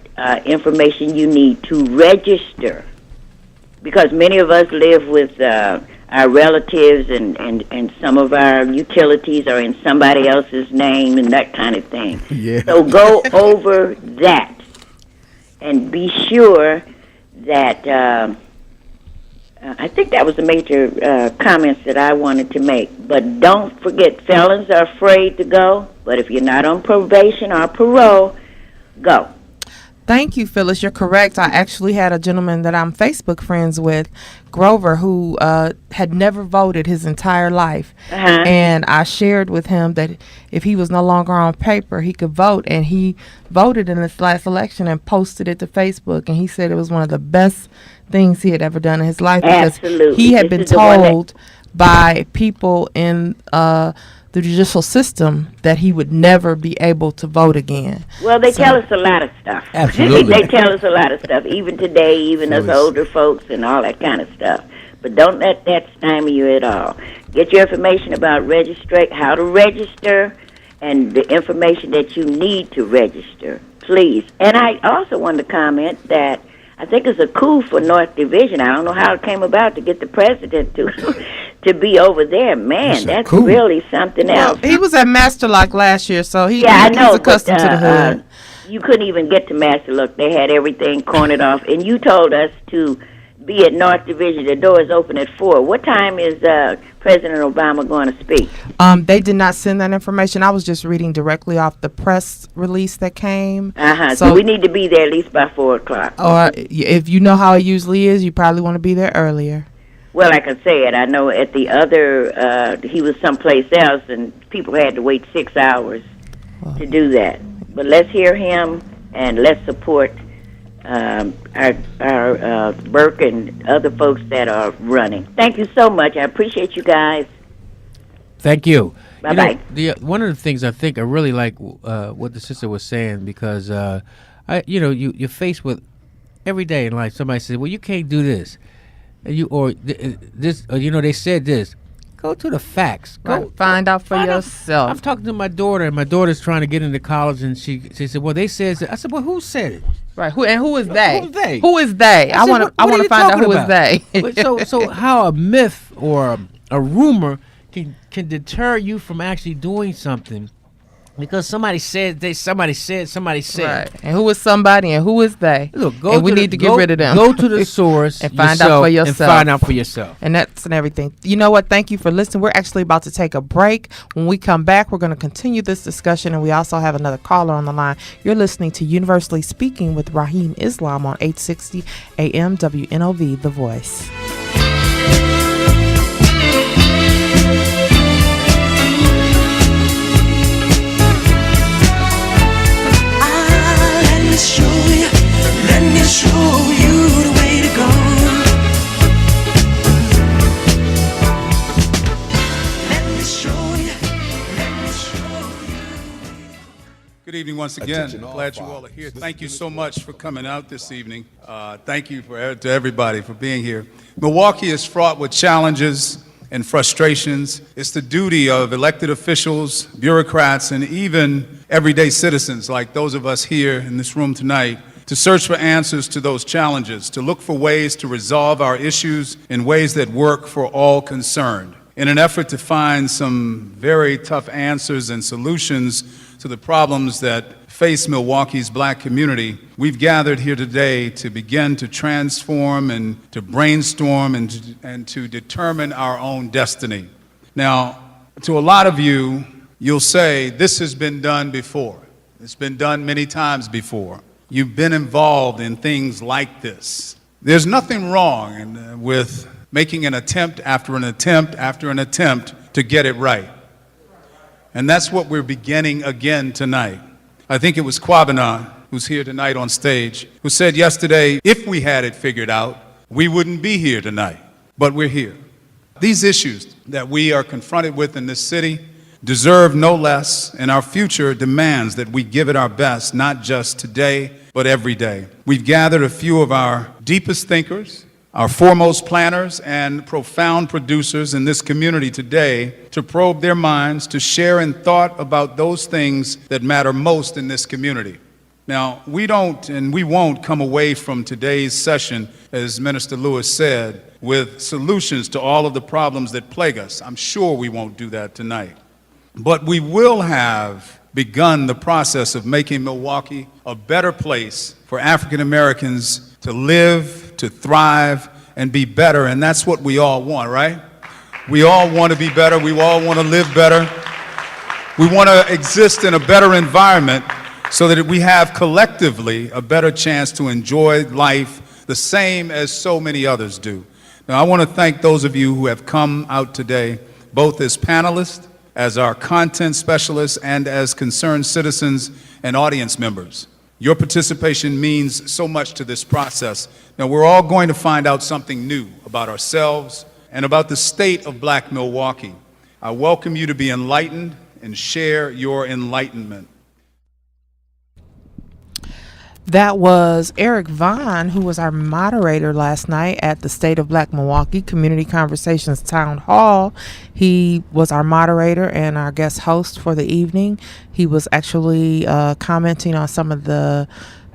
information you need to register, because many of us live with our relatives and some of our utilities are in somebody else's name and that kind of thing. Yeah. So go over that and be sure that I think that was the major comments that I wanted to make. But don't forget, felons are afraid to go, but if you're not on probation or parole, go. Thank you, Phyllis. You're correct. I actually had a gentleman that I'm Facebook friends with, Grover, who had never voted his entire life. Uh-huh. And I shared with him that if he was no longer on paper, he could vote. And he voted in this last election and posted it to Facebook. And he said it was one of the best things he had ever done in his life. Absolutely. Because he had This been is the one that- told by people in the judicial system that he would never be able to vote again. Well, they tell us a lot of stuff. Absolutely. They tell us a lot of stuff, even today, even us older folks and all that kind of stuff. But don't let that stymie you at all. Get your information about how to register, and the information that you need to register, please. And I also wanted to comment that I think it's a coup for North Division. I don't know how it came about to get the president to be over there. Man, that's really something else. He was at Master Lock last year, so he's accustomed to the hood. You couldn't even get to Master Lock. They had everything cornered off. And you told us to be at North Division. The door is open at 4. What time is President Obama going to speak? They did not send that information. I was just reading directly off the press release that came. So we need to be there at least by 4 o'clock. Or if you know how it usually is, you probably want to be there earlier. Well, like I said, I know at the other, he was someplace else, and people had to wait 6 hours to do that. But let's hear him and let's support our Burke and other folks that are running. Thank you so much. I appreciate you guys. Thank you. Bye-bye. One of the things I think I really like what the sister was saying, because you're faced with every day in life. Somebody says, "Well, you can't do this," and they said this. Go to the facts. Go find out for yourself. I'm talking to my daughter, and my daughter's trying to get into college, and she said, "Well, they said." I said, "Well, who said it?" Right. Who is they? Who's they? Who is they? I want to find out who is they. so how a myth or a rumor can deter you from actually doing something because somebody said. Right. And who is somebody and who is they? Look, we need to get rid of them. Go to the source and find out for yourself. And find out for yourself. And that's and everything. You know what? Thank you for listening. We're actually about to take a break. When we come back, we're going to continue this discussion, and we also have another caller on the line. You're listening to Universally Speaking with Rahim Islam on 860 AM WNOV, The Voice. Let me show you the way to go. Let me show you. Good evening once again. Glad you all are here. Thank you so much for coming out this evening. Thank you to everybody for being here. Milwaukee is fraught with challenges and frustrations. It's the duty of elected officials, bureaucrats, and even everyday citizens like those of us here in this room tonight to search for answers to those challenges, to look for ways to resolve our issues in ways that work for all concerned. In an effort to find some very tough answers and solutions to the problems that face Milwaukee's black community, we've gathered here today to begin to transform and to brainstorm and to determine our own destiny. Now, to a lot of you, you'll say, this has been done before. It's been done many times before. You've been involved in things like this. There's nothing wrong with making an attempt after an attempt after an attempt to get it right. And that's what we're beginning again tonight. I think it was Kwabena, who's here tonight on stage, who said yesterday, if we had it figured out, we wouldn't be here tonight. But we're here. These issues that we are confronted with in this city deserve no less, and our future demands that we give it our best, not just today, but every day. We've gathered a few of our deepest thinkers, our foremost planners, and profound producers in this community today to probe their minds, to share in thought about those things that matter most in this community. Now, we don't and we won't come away from today's session, as Minister Lewis said, with solutions to all of the problems that plague us. I'm sure we won't do that tonight. But we will have begun the process of making Milwaukee a better place for African Americans to live, to thrive, and be better. And that's what we all want, right? We all want to be better. We all want to live better. We want to exist in a better environment so that we have collectively a better chance to enjoy life the same as so many others do. Now, I want to thank those of you who have come out today, both as panelists, as our content specialists, and as concerned citizens and audience members. Your participation means so much to this process. Now, we're all going to find out something new about ourselves and about the state of Black Milwaukee. I welcome you to be enlightened and share your enlightenment. That was Eric Vaughn, who was our moderator last night at the State of Black Milwaukee Community Conversations Town Hall. He was our moderator and our guest host for the evening. He was actually commenting on some of the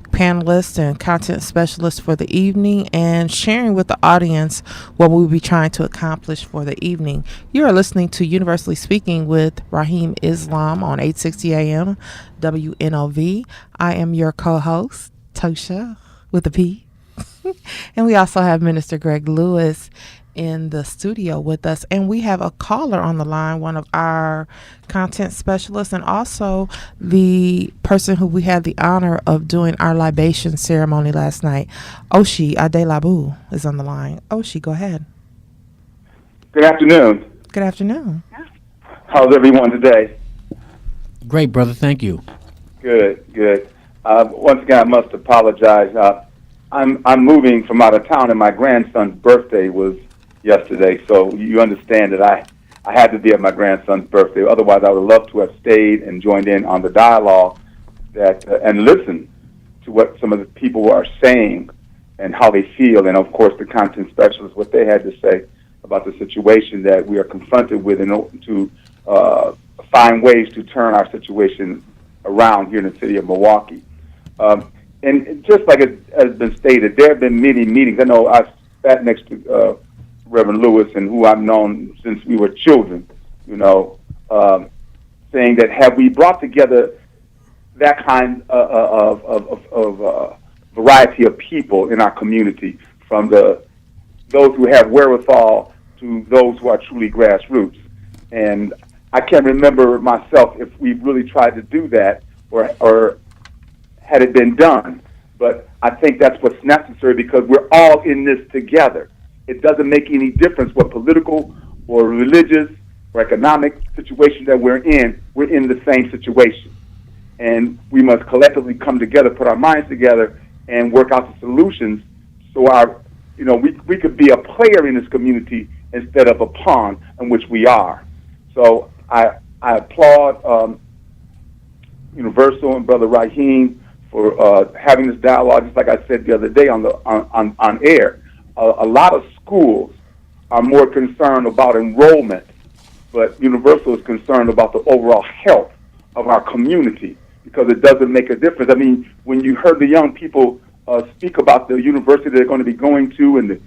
panelists and content specialists for the evening and sharing with the audience what we'll be trying to accomplish for the evening. You are listening to Universally Speaking with Rahim Islam on 860 AM WNOV. I am your co-host, Tosha, with a P. And we also have Minister Greg Lewis in the studio with us, and we have a caller on the line, one of our content specialists, and also the person who we had the honor of doing our libation ceremony last night. Oshi Adelabu is on the line. Oshi, go ahead. Good afternoon. Good afternoon. How's everyone today? Great, brother. Thank you. Good, good. Once again, I must apologize. I'm moving from out of town, and my grandson's birthday was yesterday, so you understand that I had to be at my grandson's birthday. Otherwise, I would love to have stayed and joined in on the dialogue and listened to what some of the people are saying and how they feel, and of course the content specialists, what they had to say about the situation that we are confronted with, and to find ways to turn our situation around here in the city of Milwaukee. And just like it has been stated, there have been many meetings. I know I sat next to Reverend Lewis, and who I've known since we were children, saying that have we brought together that kind of variety of people in our community, from those who have wherewithal to those who are truly grassroots. And I can't remember myself if we really tried to do that or had it been done. But I think that's what's necessary, because we're all in this together. It doesn't make any difference what political or religious or economic situation that we're in the same situation. And we must collectively come together, put our minds together, and work out the solutions so we could be a player in this community instead of a pawn, in which we are. So I applaud Universal and Brother Rahim for having this dialogue. Just like I said the other day on air, a lot of schools are more concerned about enrollment, but Universal is concerned about the overall health of our community, because it doesn't make a difference. I mean, when you heard the young people speak about the university they're going to be going to and the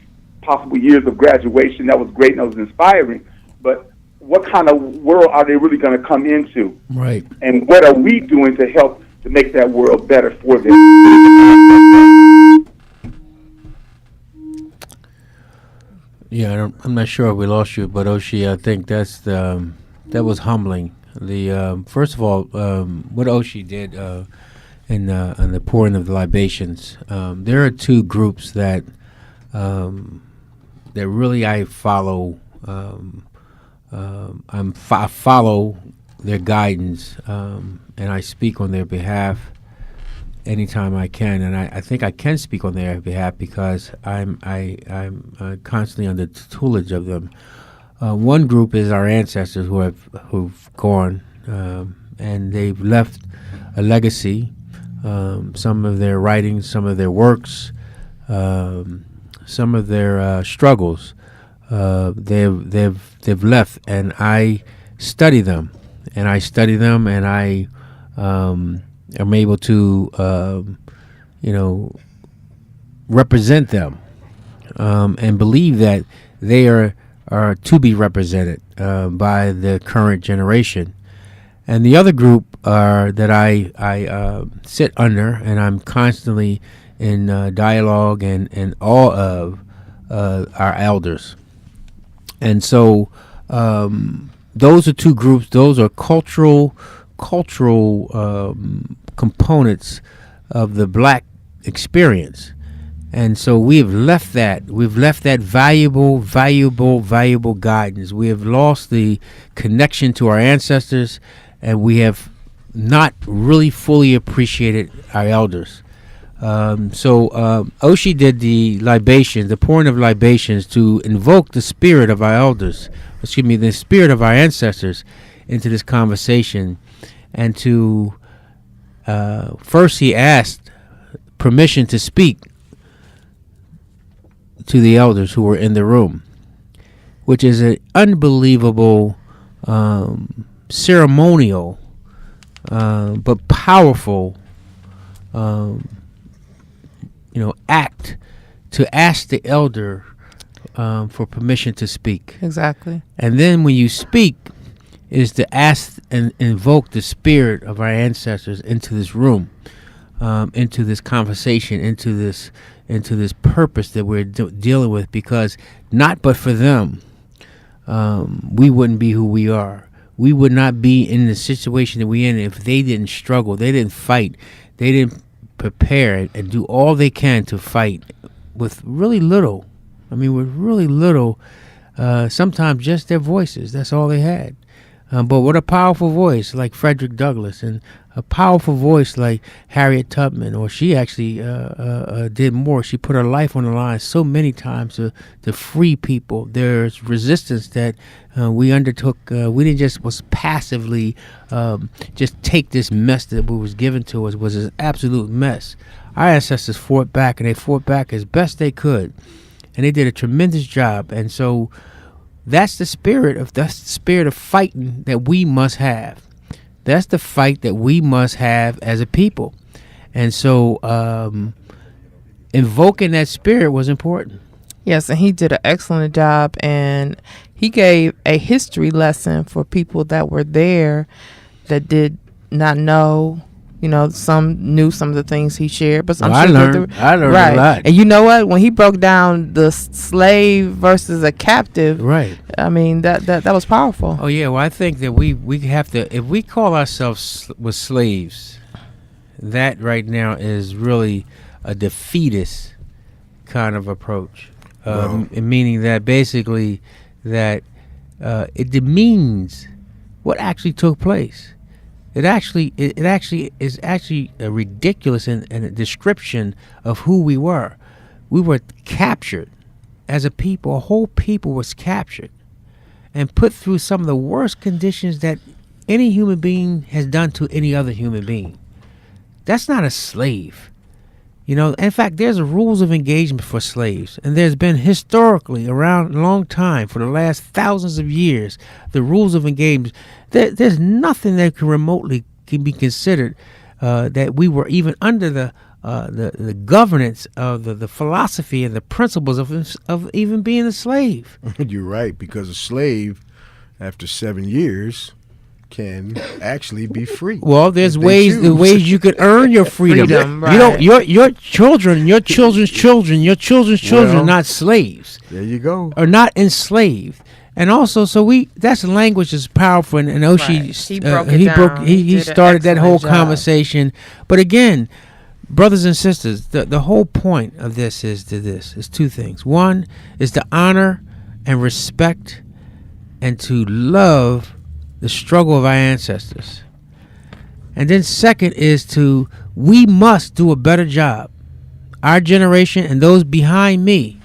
possible years of graduation, that was great and that was inspiring. But what kind of world are they really going to come into? Right. And what are we doing to help to make that world better for them? Yeah, I'm not sure if we lost you, but Oshi, I think that was humbling. First of all, what Oshi did in the pouring of the libations, there are two groups that really I follow. I follow their guidance, and I speak on their behalf anytime I can, and I think I can speak on their behalf because I'm constantly under the tutelage of them. One group is our ancestors who've gone, and they've left a legacy. Some of their writings, some of their works, some of their struggles. They've left, and I study them, and I am able to represent them, and believe that they are to be represented by the current generation. And the other group that I sit under, and I'm constantly in dialogue and awe of our elders. And so those are two groups. Those are cultural components of the black experience. And so we've left that valuable guidance. We have lost the connection to our ancestors, and we have not really fully appreciated our elders. So Oshi did the pouring of libations to invoke the spirit of our elders, the spirit of our ancestors into this conversation. And to first he asked permission to speak to the elders who were in the room, which is an unbelievable ceremonial but powerful act to ask the elder for permission to speak. Exactly. And then when you speak is to ask and invoke the spirit of our ancestors into this room, into this conversation, into this purpose that we're dealing with, because not but for them, we wouldn't be who we are. We would not be in the situation that we're in if they didn't struggle, they didn't fight, they didn't prepare and do all they can to fight with really little. Sometimes just their voices. That's all they had. But what a powerful voice like Frederick Douglass, and a powerful voice like Harriet Tubman, or she actually did more. She put her life on the line so many times to free people. There's resistance that we undertook. We didn't just was passively just take this mess that was given to us. It was an absolute mess. Our ancestors fought back, and they fought back as best they could, and they did a tremendous job. And so that's the spirit of fighting that we must have. That's the fight that we must have as a people. And so invoking that spirit was important. Yes, and he did an excellent job, and he gave a history lesson for people that were there that did not know. You know, some knew some of the things he shared, but I learned right. a lot. And you know what? When he broke down the slave versus a captive, right? I mean, that was powerful. Oh yeah. Well, I think that we have to, if we call ourselves with slaves, that right now is really a defeatist kind of approach, meaning that basically that it demeans what actually took place. It actually is a ridiculous and a description of who we were. We were captured as a people. A whole people was captured and put through some of the worst conditions that any human being has done to any other human being. That's not a slave. You know, in fact, there's rules of engagement for slaves, and there's been historically around a long time, for the last thousands of years, the rules of engagement. There's nothing that can be considered that we were even under the governance of the philosophy and the principles of even being a slave. You're right, because a slave, after 7 years, can actually be free. Well, there's ways you could earn your freedom. Right. You know, your children, your children's children, your children's children are not slaves. There you go. Are not enslaved. And also, that's language is powerful, and Oshie, right. He started that whole conversation. But again, brothers and sisters, the whole point of this is two things. One is to honor and respect and to love the struggle of our ancestors. And then second is we must do a better job. Our generation and those behind me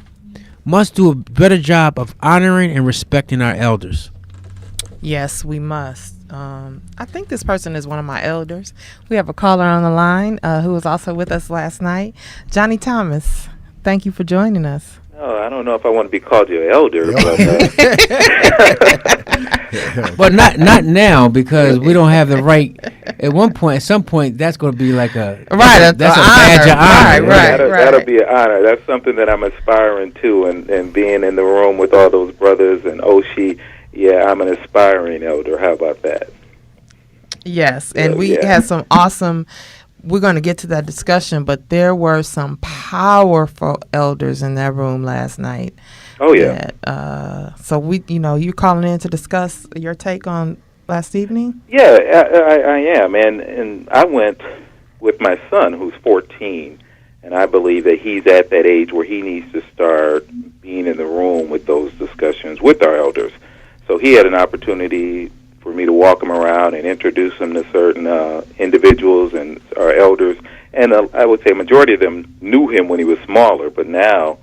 must do a better job of honoring and respecting our elders. Yes, we must. I think this person is one of my elders. We have a caller on the line who was also with us last night. Johnny Thomas, thank you for joining us. Oh, I don't know if I want to be called your elder, but not now, because we don't have the right. At some point, that's going to be like a badge of honor. Right. That'll be an honor. That's something that I'm aspiring to, and being in the room with all those brothers and Oshie. Yeah, I'm an aspiring elder. How about that? Yes, and we had some awesome. We're going to get to that discussion, but there were some powerful elders in that room last night. Oh yeah. So you're calling in to discuss your take on last evening. Yeah, I am, and I went with my son, who's 14, and I believe that he's at that age where he needs to start being in the room with those discussions with our elders. So he had an opportunity for me to walk him around and introduce him to certain individuals and our elders. And I would say a majority of them knew him when he was smaller, but now,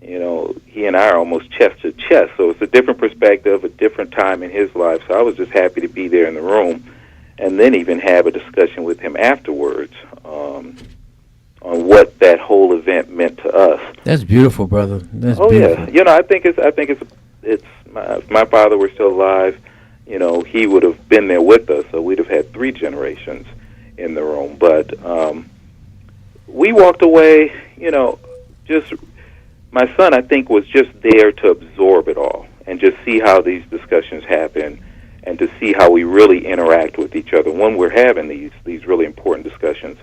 he and I are almost chest to chest. So it's a different perspective, a different time in his life. So I was just happy to be there in the room, and then even have a discussion with him afterwards on what that whole event meant to us. That's beautiful, brother. That's beautiful. Yeah. I think it's if my father were still alive, he would have been there with us, so we'd have had 3 generations in the room. But we walked away, just my son, I think, was just there to absorb it all and just see how these discussions happen and to see how we really interact with each other when we're having these really important discussions.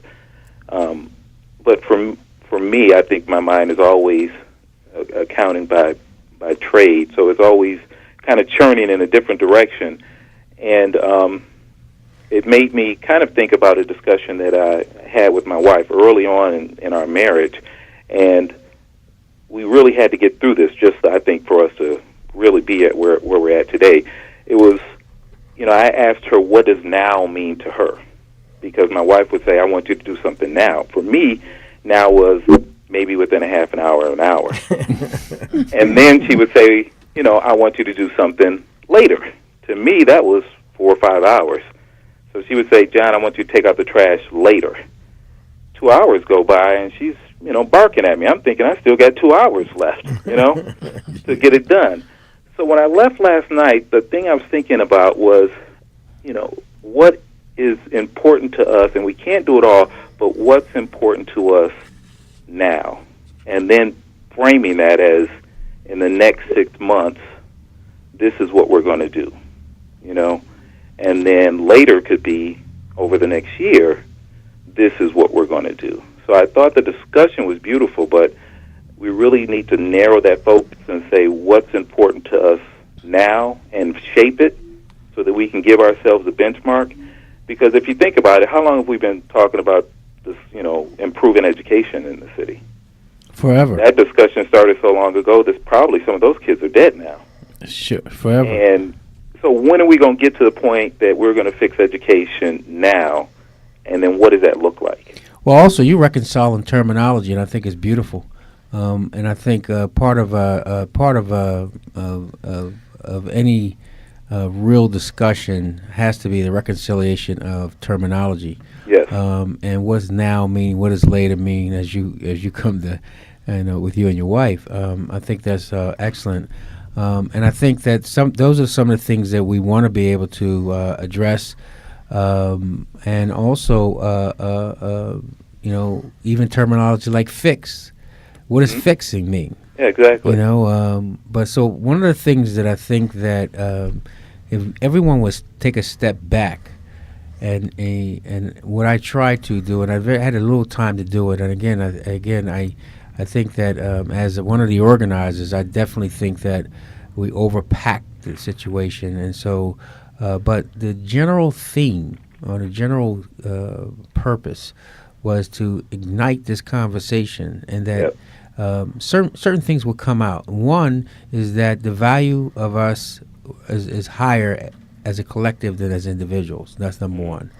But for me, I think my mind is always accounting by trade, so it's always kind of churning in a different direction. And it made me kind of think about a discussion that I had with my wife early on in our marriage, and we really had to get through this just, I think, for us to really be at where we're at today. It was I asked her, what does now mean to her? Because my wife would say, I want you to do something now. For me, now was maybe within a half an hour or an hour. And then she would say, I want you to do something later. To me, that was 4 or 5 hours. So she would say, John, I want you to take out the trash later. 2 hours go by, and she's, barking at me. I'm thinking I still got 2 hours left, to get it done. So when I left last night, the thing I was thinking about was, what is important to us, and we can't do it all, but what's important to us now? And then framing that as, in the next 6 months, this is what we're going to do, And then later could be, over the next year, this is what we're going to do. So I thought the discussion was beautiful, but we really need to narrow that focus and say what's important to us now and shape it so that we can give ourselves a benchmark. Because if you think about it, how long have we been talking about this, improving education in the city? Forever. That discussion started so long ago that probably some of those kids are dead now. Sure, forever. And so when are we going to get to the point that we're going to fix education now, and then what does that look like? Well, also, you reconciling terminology, and I think it's beautiful. And I think part of any real discussion has to be the reconciliation of terminology. Yes. And what's now mean, what does later mean, as you come to, with you and your wife. I think that's excellent. And I think that those are some of the things that we want to be able to address. And also, even terminology like fix. What does fixing mean? Yeah, exactly. But so one of the things that I think that if everyone was take a step back, and what I try to do, and I've had a little time to do it, and again, I think that as one of the organizers, I definitely think that we overpacked the situation, and so, but the general theme or the general purpose was to ignite this conversation, and that certain things will come out. One is that the value of us is higher as a collective than as individuals. That's number one,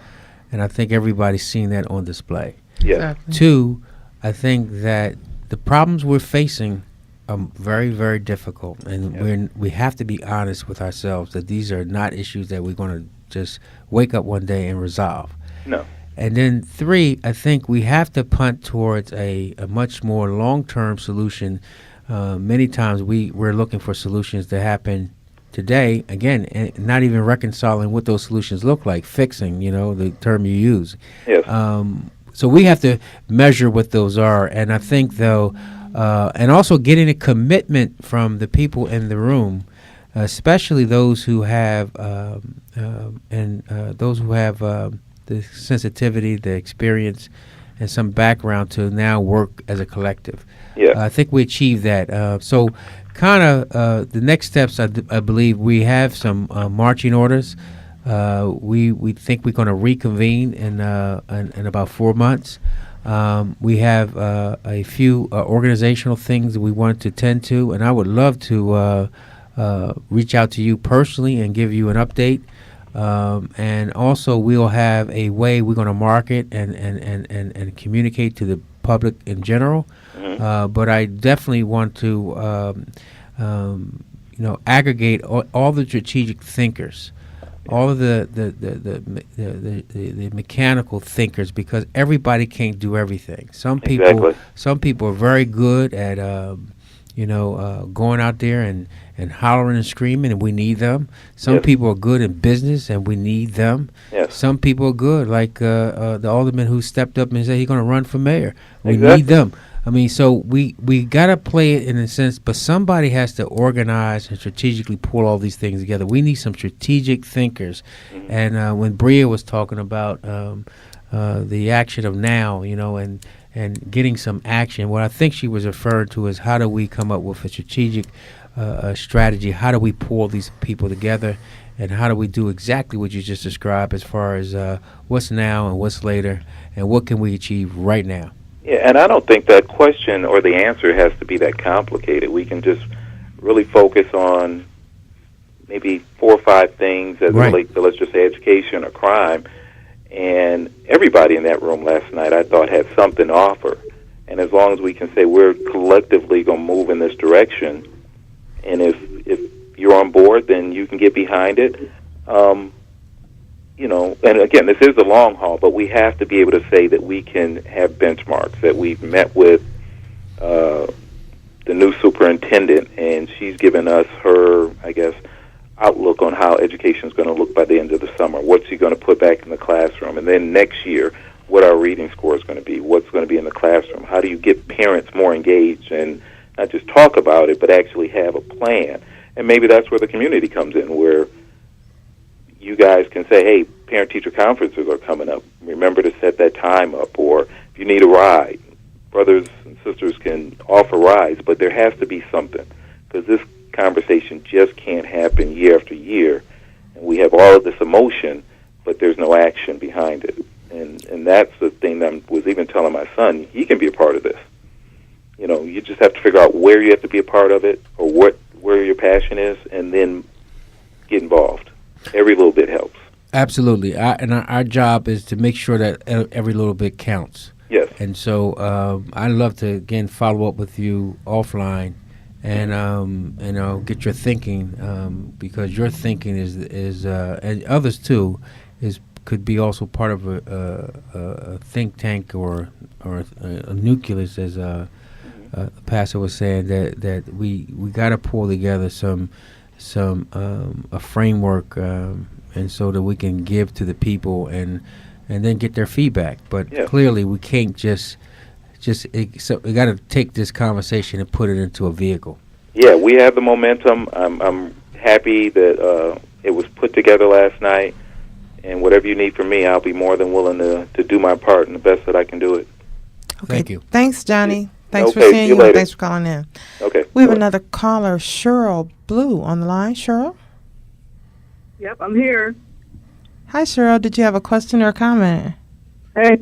and I think everybody's seen that on display. Yeah. Exactly. Two, I think that the problems we're facing are very, very difficult, and we have to be honest with ourselves that these are not issues that we're going to just wake up one day and resolve. No. And then three, I think we have to punt towards a much more long-term solution. Many times we're looking for solutions that happen today, again, and not even reconciling what those solutions look like, fixing, the term you use. Yes. So we have to measure what those are. And I think, though, and also getting a commitment from the people in the room, especially those who have the sensitivity, the experience, and some background to now work as a collective. Yeah. I think we achieved that. So kind of the next steps, I believe we have some marching orders. We think we're going to reconvene in about 4 months. We have a few organizational things that we want to tend to, and I would love to reach out to you personally and give you an update. And also we'll have a way we're going to market and communicate to the public in general. Mm-hmm. But I definitely want to aggregate all the strategic thinkers, all of the mechanical thinkers, because everybody can't do everything. Some people are very good at going out there and hollering and screaming, and we need them. Some people are good in business, and we need them. Yes. Some people are good, like the alderman who stepped up and said he's going to run for mayor. We need them. I mean, so we got to play it in a sense, but somebody has to organize and strategically pull all these things together. We need some strategic thinkers. Mm-hmm. And when Bria was talking about the action of now, and getting some action, what I think she was referring to is how do we come up with a strategic strategy? How do we pull these people together? And how do we do exactly what you just described as far as what's now and what's later, and what can we achieve right now? Yeah, and I don't think that question or the answer has to be that complicated. We can just really focus on maybe 4 or 5 things as it Right. relates to, let's just say, education or crime. And everybody in that room last night, I thought, had something to offer. And as long as we can say we're collectively going to move in this direction, and if you're on board, then you can get behind it. You know, and again, this is the long haul, but we have to be able to say that we can have benchmarks, that we've met with the new superintendent, and she's given us her, I guess, outlook on how education is going to look by the end of the summer. What's she going to put back in the classroom? And then next year, what our reading score is going to be, what's going to be in the classroom. How do you get parents more engaged and not just talk about it, but actually have a plan? And maybe that's where the community comes in, where you guys can say, hey, parent-teacher conferences are coming up. Remember to set that time up. Or if you need a ride, brothers and sisters can offer rides, but there has to be something, because this conversation just can't happen year after year. And we have all of this emotion, but there's no action behind it. And that's the thing that I was even telling my son. He can be a part of this. You know, you just have to figure out where you have to be a part of it, or where your passion is, and then get involved. Every little bit helps. Absolutely. Our job is to make sure that every little bit counts. Yes. And so I'd love to, again, follow up with you offline and get your thinking, because your thinking is and others too, could be also part of a think tank or a nucleus, as the pastor was saying, that we got to pull together a framework, and so that we can give to the people and then get their feedback. But clearly, we can't so we got to take this conversation and put it into a vehicle. Yeah, we have the momentum. I'm happy that it was put together last night. And whatever you need from me, I'll be more than willing to do my part and the best that I can do it. Okay. Thank you. Thanks, Johnny. Thanks Okay, for see seeing you you. And later. thanks for calling in. Okay. We have another caller, Cheryl Blue, on the line. Cheryl? Yep, I'm here. Hi, Cheryl. Did you have a question or a comment? Hey.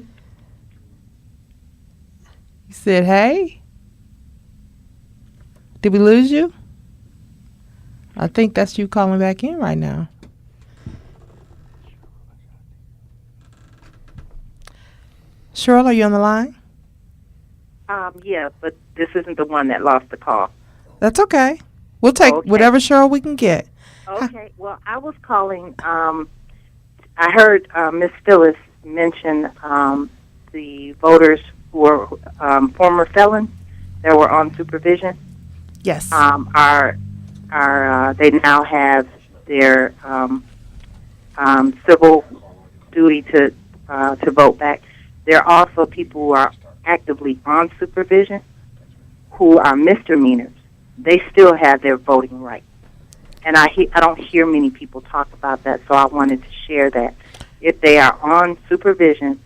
You said, hey? Did we lose you? I think that's you calling back in right now. Cheryl, are you on the line? Yeah, but this isn't the one that lost the call. That's okay. We'll take whatever Cheryl we can get. Okay. Well, I was calling. I heard Miss Phyllis mention the voters who were former felons that were on supervision. Yes. They now have their civil duty to vote back. There are also people who are actively on supervision who are misdemeanors. They still have their voting right. And I don't hear many people talk about that, so I wanted to share that. If they are on supervision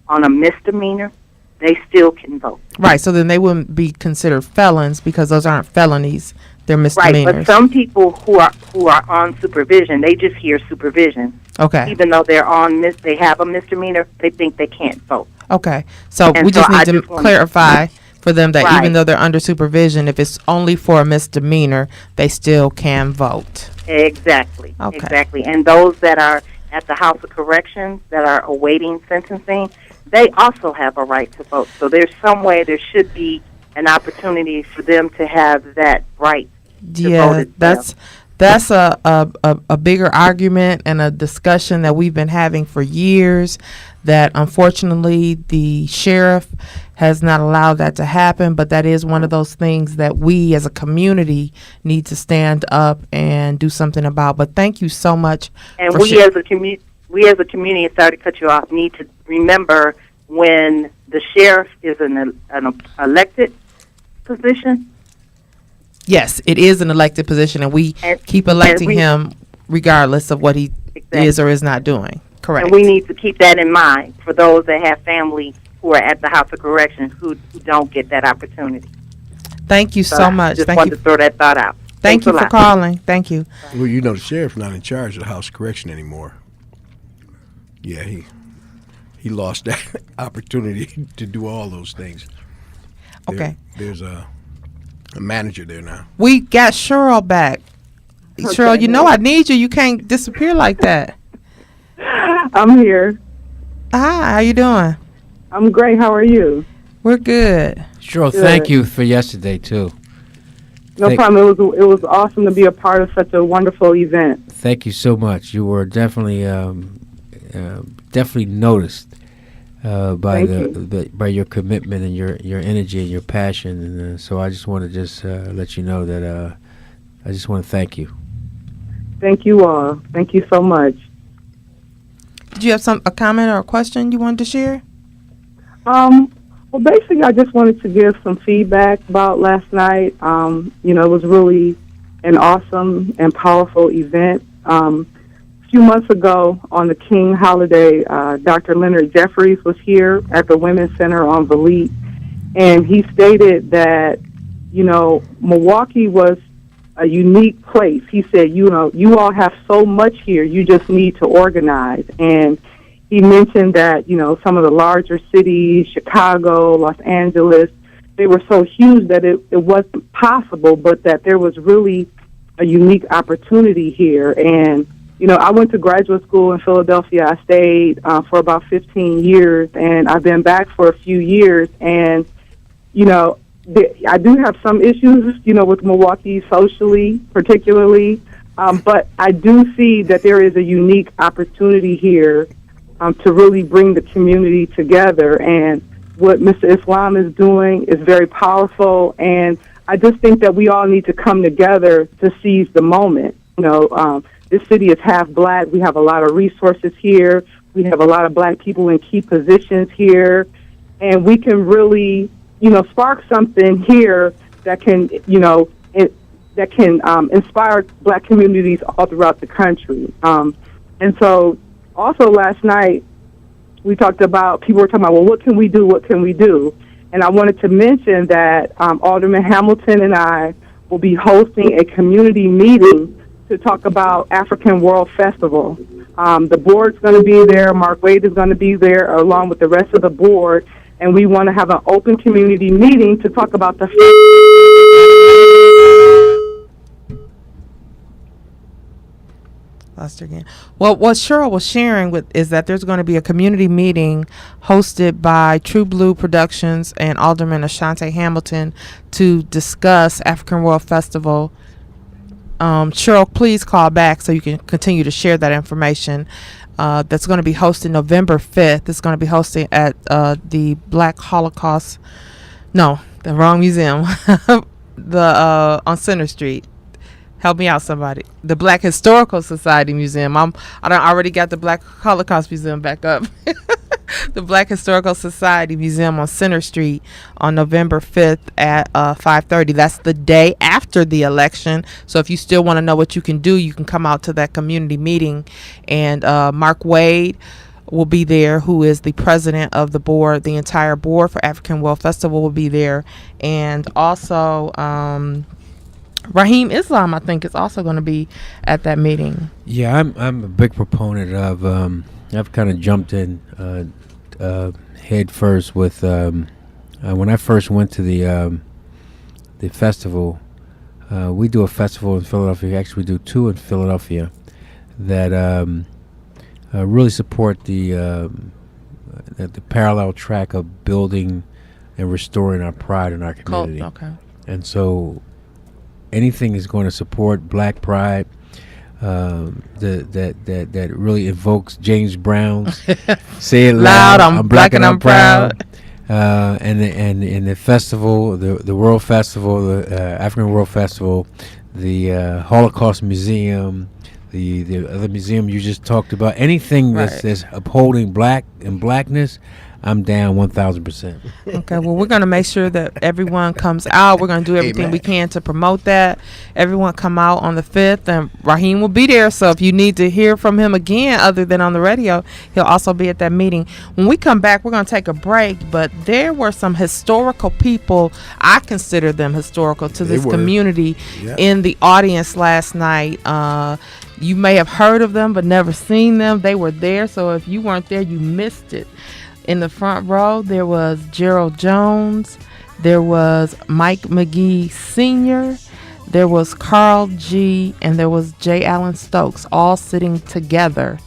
on a misdemeanor, they still can vote. Right, so then they wouldn't be considered felons because those aren't felonies. They're misdemeanors. Right, but some people who are on supervision, they just hear supervision. Okay. Even though they have a misdemeanor, they think they can't vote. Okay. So And we just so I need to just wanted clarify for them that Right. even though they're under supervision, if it's only for a misdemeanor, they still can vote. Exactly. Okay. Exactly. And those that are at the House of Corrections that are awaiting sentencing, they also have a right to vote. So there's some way there should be an opportunity for them to have that right to vote as well. That's a bigger argument and a discussion that we've been having for years, that unfortunately the sheriff has not allowed that to happen, but that is one of those things that we as a community need to stand up and do something about. But thank you so much. And for we as a community, sorry to cut you off, need to remember when the sheriff is an elected position. Yes, it is an elected position, and we keep electing him regardless of what he is or is not doing. Correct. And we need to keep that in mind for those that have family who are at the House of Corrections who don't get that opportunity. Thank you so much. Just Thank wanted you to throw that thought out. Thank Thanks you a for lot. calling. Thank you. Well, you know, the sheriff's not in charge of the House Correction anymore. Yeah, he lost that opportunity to do all those things. Okay. There's a manager there now. We got Cheryl back. Cheryl, you know I need you. You can't disappear like that. I'm here. Hi, how you doing? I'm great. How are you? We're good. Cheryl, Good. thank you for yesterday too. No problem. It was awesome to be a part of such a wonderful event. Thank you so much. You were definitely definitely noticed by by your commitment and your energy and your passion. And so I just want to just let you know that I just want to thank you. Thank you all. Thank you so much. Did you have a comment or a question you wanted to share? Well, basically, I just wanted to give some feedback about last night. It was really an awesome and powerful event. A few months ago on the King holiday, Dr. Leonard Jeffries was here at the Women's Center on Valete, and he stated that, Milwaukee was a unique place. He said, you all have so much here, you just need to organize. And he mentioned that, some of the larger cities, Chicago, Los Angeles, they were so huge that it wasn't possible, but that there was really a unique opportunity here. And, I went to graduate school in Philadelphia. I stayed for about 15 years, and I've been back for a few years. And, I do have some issues, with Milwaukee socially, particularly, but I do see that there is a unique opportunity here to really bring the community together. And what Mr. Islam is doing is very powerful, and I just think that we all need to come together to seize the moment. This city is half black. We have a lot of resources here. We have a lot of black people in key positions here, and we can really spark something here that can, inspire black communities all throughout the country. And so also last night, we talked about, people were talking about, well, what can we do? What can we do? And I wanted to mention that Alderman Hamilton and I will be hosting a community meeting to talk about African World Festival. The board's going to be there. Mark Wade is going to be there along with the rest of the board. And we want to have an open community meeting to talk about the Lost her again. Well, what Cheryl was sharing is that there's going to be a community meeting hosted by True Blue Productions and Alderman Ashante Hamilton to discuss African World Festival. Cheryl, please call back so you can continue to share that information. That's going to be hosted November 5th. It's going to be hosted at the Black Holocaust. No, the wrong museum. On Center Street. Help me out, somebody. The Black Historical Society Museum. I already got the Black Holocaust Museum back up. The Black Historical Society Museum on Center Street on November 5th at 5:30. That's the day after the election. So if you still want to know what you can do, you can come out to that community meeting. And Mark Wade will be there, who is the president of the board. The entire board for African World Festival will be there. And also Rahim Islam, I think, is also going to be at that meeting. Yeah, I'm a big proponent of. I've kind of jumped in head first with when I first went to the festival. We do a festival in Philadelphia. Actually, we do two in Philadelphia that really support the parallel track of building and restoring our pride in our community. Okay. And so anything is going to support Black pride, that really invokes James Brown's "Say It Loud, I'm Black and I'm Proud," and the festival, the World Festival, the African World Festival, the Holocaust Museum, the other museum you just talked about. Anything that's upholding black and blackness, I'm down 1,000%. Okay, well, we're going to make sure that everyone comes out. We're going to do everything we can to promote that. Everyone come out on the 5th, and Rahim will be there. So if you need to hear from him again, other than on the radio, he'll also be at that meeting. When we come back, we're going to take a break, but there were some historical people, I consider them historical to this community, in the audience last night. You may have heard of them, but never seen them. They were there, so if you weren't there, you missed it. In the front row, there was Gerald Jones. There was Mike McGee Sr. there was Carl G. and there was J. Allen Stokes all sitting together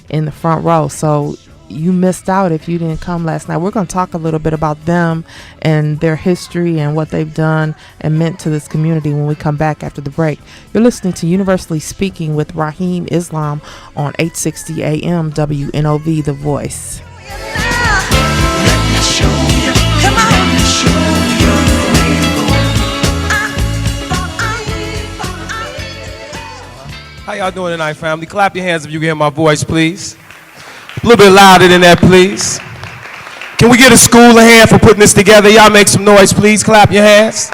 in the front row. So you missed out if you didn't come last night. We're going to talk a little bit about them and their history and what they've done and meant to this community when we come back after the break. You're listening to Universally Speaking with Rahim Islam on 860 AM WNOV, The Voice. How y'all doing tonight, family? Clap your hands if you can hear my voice, please. A little bit louder than that, please. Can we get a school a hand for putting this together? Y'all make some noise, please. Clap your hands.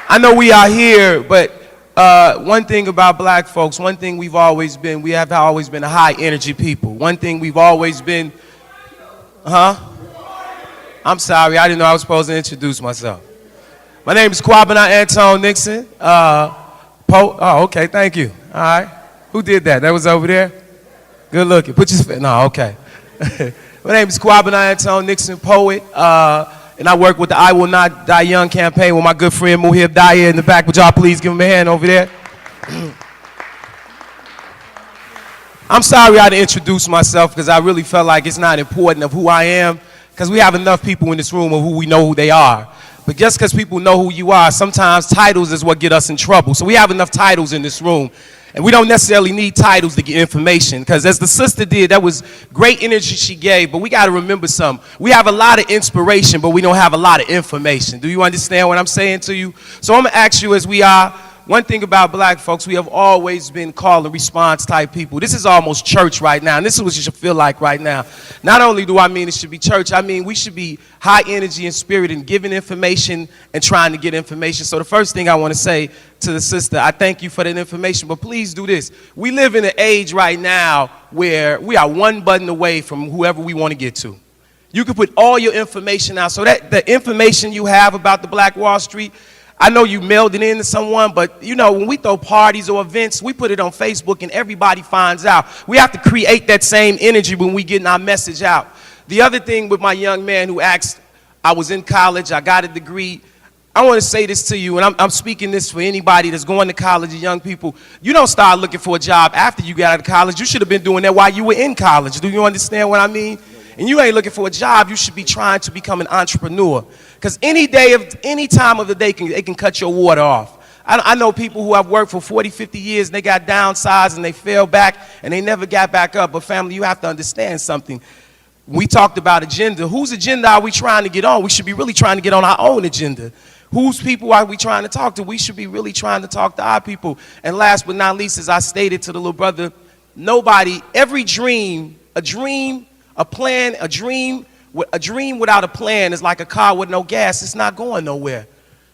I know we are here, but one thing about black folks, one thing we have always been a high energy people. One thing we've always been, I'm sorry, I didn't know I was supposed to introduce myself. My name is Kwabena Anton Nixon. Oh, okay, thank you. All right. Who did that? That was over there? Good looking. Put your, no, okay. My name is Kwabena Anton Nixon, poet. And I work with the I Will Not Die Young campaign with my good friend Muhib Daya in the back. Would y'all please give him a hand over there? I'm sorry I didn't introduce myself because I really felt like it's not important of who I am because we have enough people in this room of who we know who they are. But just because people know who you are, sometimes titles is what get us in trouble. So we have enough titles in this room. And we don't necessarily need titles to get information. Because as the sister did, that was great energy she gave. But we got to remember something. We have a lot of inspiration, but we don't have a lot of information. Do you understand what I'm saying to you? So I'm going to ask you as we are. One thing about black folks, we have always been call and response type people. This is almost church right now, and this is what you should feel like right now. Not only do I mean it should be church, I mean we should be high energy and spirit and giving information and trying to get information. So the first thing I want to say to the sister, I thank you for that information, but please do this. We live in an age right now where we are one button away from whoever we want to get to. You can put all your information out, so that the information you have about the Black Wall Street, I know you mailed it in to someone, but you know, when we throw parties or events, we put it on Facebook and everybody finds out. We have to create that same energy when we getting our message out. The other thing with my young man who asked, I was in college, I got a degree. I want to say this to you, and I'm speaking this for anybody that's going to college, young people. You don't start looking for a job after you got out of college. You should have been doing that while you were in college. Do you understand what I mean? And you ain't looking for a job, you should be trying to become an entrepreneur. Because any time of the day, they can cut your water off. I know people who have worked for 40, 50 years, and they got downsized, and they fell back, and they never got back up. But family, you have to understand something. We talked about agenda. Whose agenda are we trying to get on? We should be really trying to get on our own agenda. Whose people are we trying to talk to? We should be really trying to talk to our people. And last but not least, as I stated to the little brother, every dream, a plan, a dream without a plan is like a car with no gas. It's not going nowhere.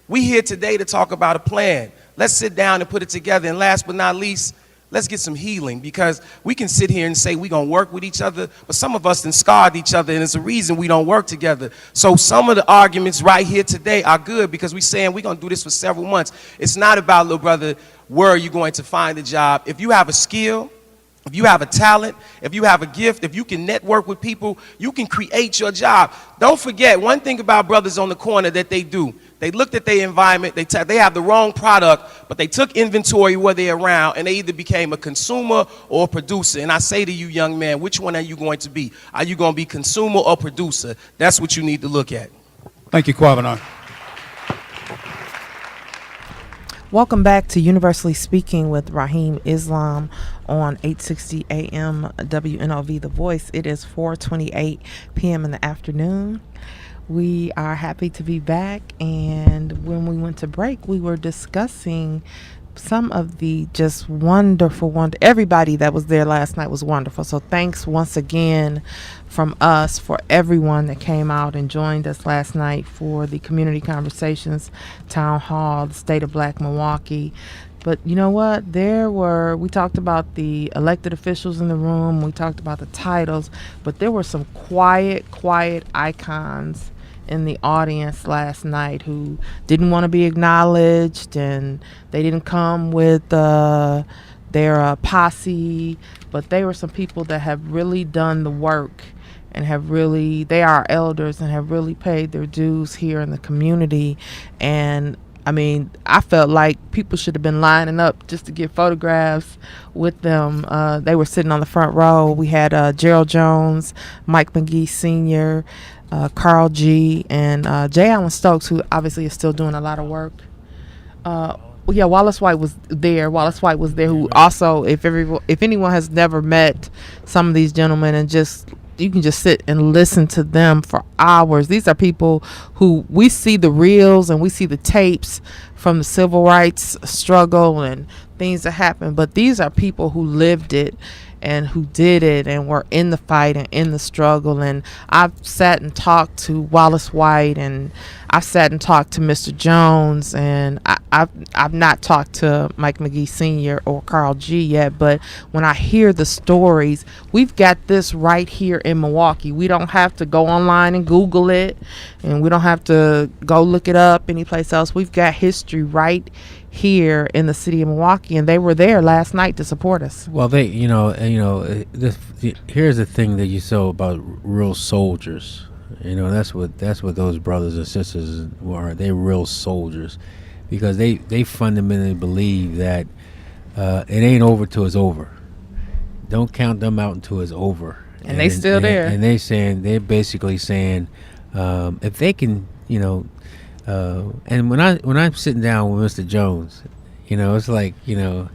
We here today to talk about a plan. Let's sit down and put it together. And last but not least, let's get some healing, because we can sit here and say we're going to work with each other, but some of us done scarred each other, and it's a reason we don't work together. So some of the arguments right here today are good because we're saying we're going to do this for several months. It's not about, little brother, where are you going to find a job. If you have a skill, if you have a talent, if you have a gift, if you can network with people, you can create your job. Don't forget, one thing about brothers on the corner that they do, they looked at their environment, they have the wrong product, but they took inventory where they're around, and they either became a consumer or a producer. And I say to you, young man, which one are you going to be? Are you going to be consumer or producer? That's what you need to look at. Thank you, Kwabena. Welcome back to Universally Speaking with Rahim Islam on 860 AM WNOV, The Voice. It is 4:28 p.m. in the afternoon. We are happy to be back, and when we went to break, we were discussing some of the just everybody that was there last night was wonderful. So thanks once again from us for everyone that came out and joined us last night for the Community Conversations Town Hall, the State of Black Milwaukee. But you know what? We talked about the elected officials in the room, we talked about the titles, but there were some quiet icons in the audience last night who didn't want to be acknowledged, and they didn't come with their posse, but they were some people that have really done the work and they are elders and have really paid their dues here in the community. And I mean, I felt like people should have been lining up just to get photographs with them. They were sitting on the front row. We had Gerald Jones, Mike McGee Sr., Carl G., and J. Allen Stokes, who obviously is still doing a lot of work. Wallace White was there. Who also, if anyone has never met some of these gentlemen, and you can just sit and listen to them for hours. These are people who we see the reels and we see the tapes from the civil rights struggle and things that happened, but these are people who lived it and who did it and were in the fight and in the struggle. And I've sat and talked to Wallace White, and I've sat and talked to Mr. Jones, and I've not talked to Mike McGee Sr. or Carl G. yet, but when I hear the stories, we've got this right here in Milwaukee. We don't have to go online and Google it, and we don't have to go look it up anyplace else. We've got history right here in the city of Milwaukee, and they were there last night to support us. Well, here's the thing that you saw about real soldiers. That's what those brothers and sisters were. They're real soldiers, because they fundamentally believe that it ain't over till it's over. Don't count them out until it's over. And they still there. And they're basically saying, if they can, and when I'm sitting down with Mr. Jones, it's like, the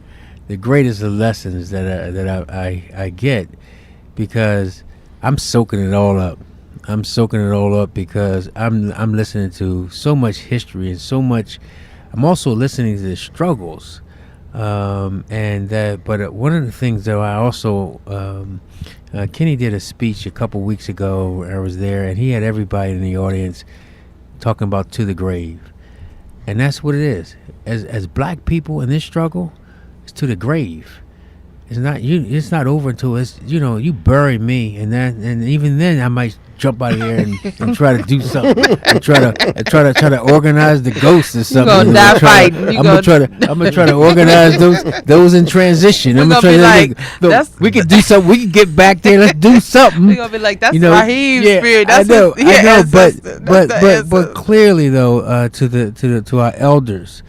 greatest of lessons that I get, because I'm soaking it all up. Because I'm listening to so much history and so much. I'm also listening to the struggles, but one of the things that I also Kenny did a speech a couple weeks ago where I was there, and he had everybody in the audience talking about to the grave. And that's what it is. As black people in this struggle, it's to the grave. It's not over until it's, you bury me, and even then I might jump out of here and try to do something, and try to organize the ghosts or something. You're gonna die fighting. I'm gonna try to organize those in transition. I'm gonna try to we can do something. We can get back there. Let's do something. We're gonna be like, that's Rahim's spirit. That's I know, but clearly though, to our elders,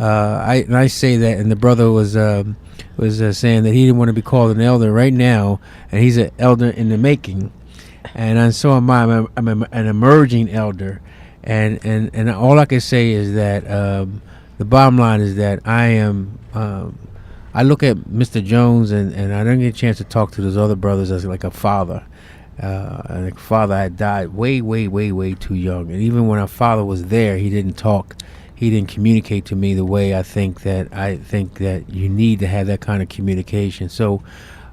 I say that, and the brother was saying that he didn't want to be called an elder right now, and he's an elder in the making. And so am I. I'm an emerging elder, and all I can say is that the bottom line is that I am. I look at Mr. Jones, and I don't get a chance to talk to those other brothers as like a father. And a father had died way too young, and even when our father was there, he didn't talk. He didn't communicate to me the way I think that you need to have that kind of communication. So,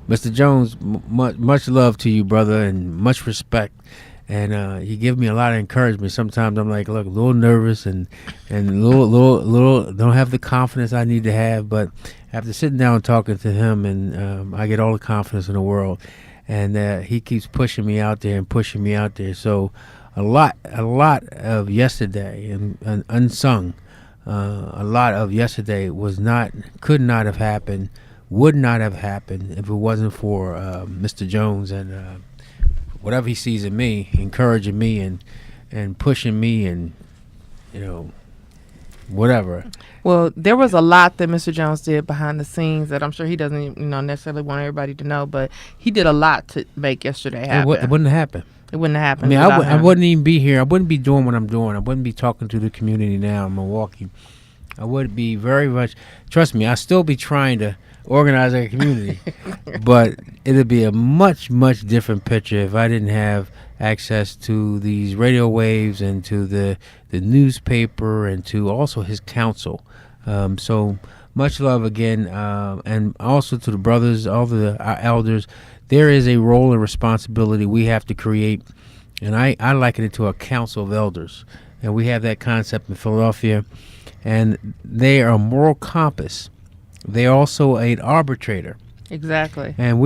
Mr. Jones, much love to you, brother, and much respect. And you give me a lot of encouragement. Sometimes I'm like, look, a little nervous and little don't have the confidence I need to have. But after sitting down and talking to him, and I get all the confidence in the world. And he keeps pushing me out there. So a lot of yesterday and unsung, a lot of yesterday could not have happened, would not have happened if it wasn't for Mr. Jones and whatever he sees in me, encouraging me and pushing me, and whatever. Well, there was a lot that Mr. Jones did behind the scenes that I'm sure he doesn't necessarily want everybody to know, but he did a lot to make yesterday happen. It wouldn't happen. It wouldn't have happened. I mean, I wouldn't even be here. I wouldn't be doing what I'm doing. I wouldn't be talking to the community now in Milwaukee. I would be very much, trust me, I'd still be trying to organize our community, but it'd be a much different picture if I didn't have access to these radio waves and to the newspaper and to also his counsel. So much love again, and also to the brothers, all our elders. There is a role and responsibility we have to create, and I liken it to a council of elders, and we have that concept in Philadelphia, and they are a moral compass. They're also an arbitrator. Exactly. And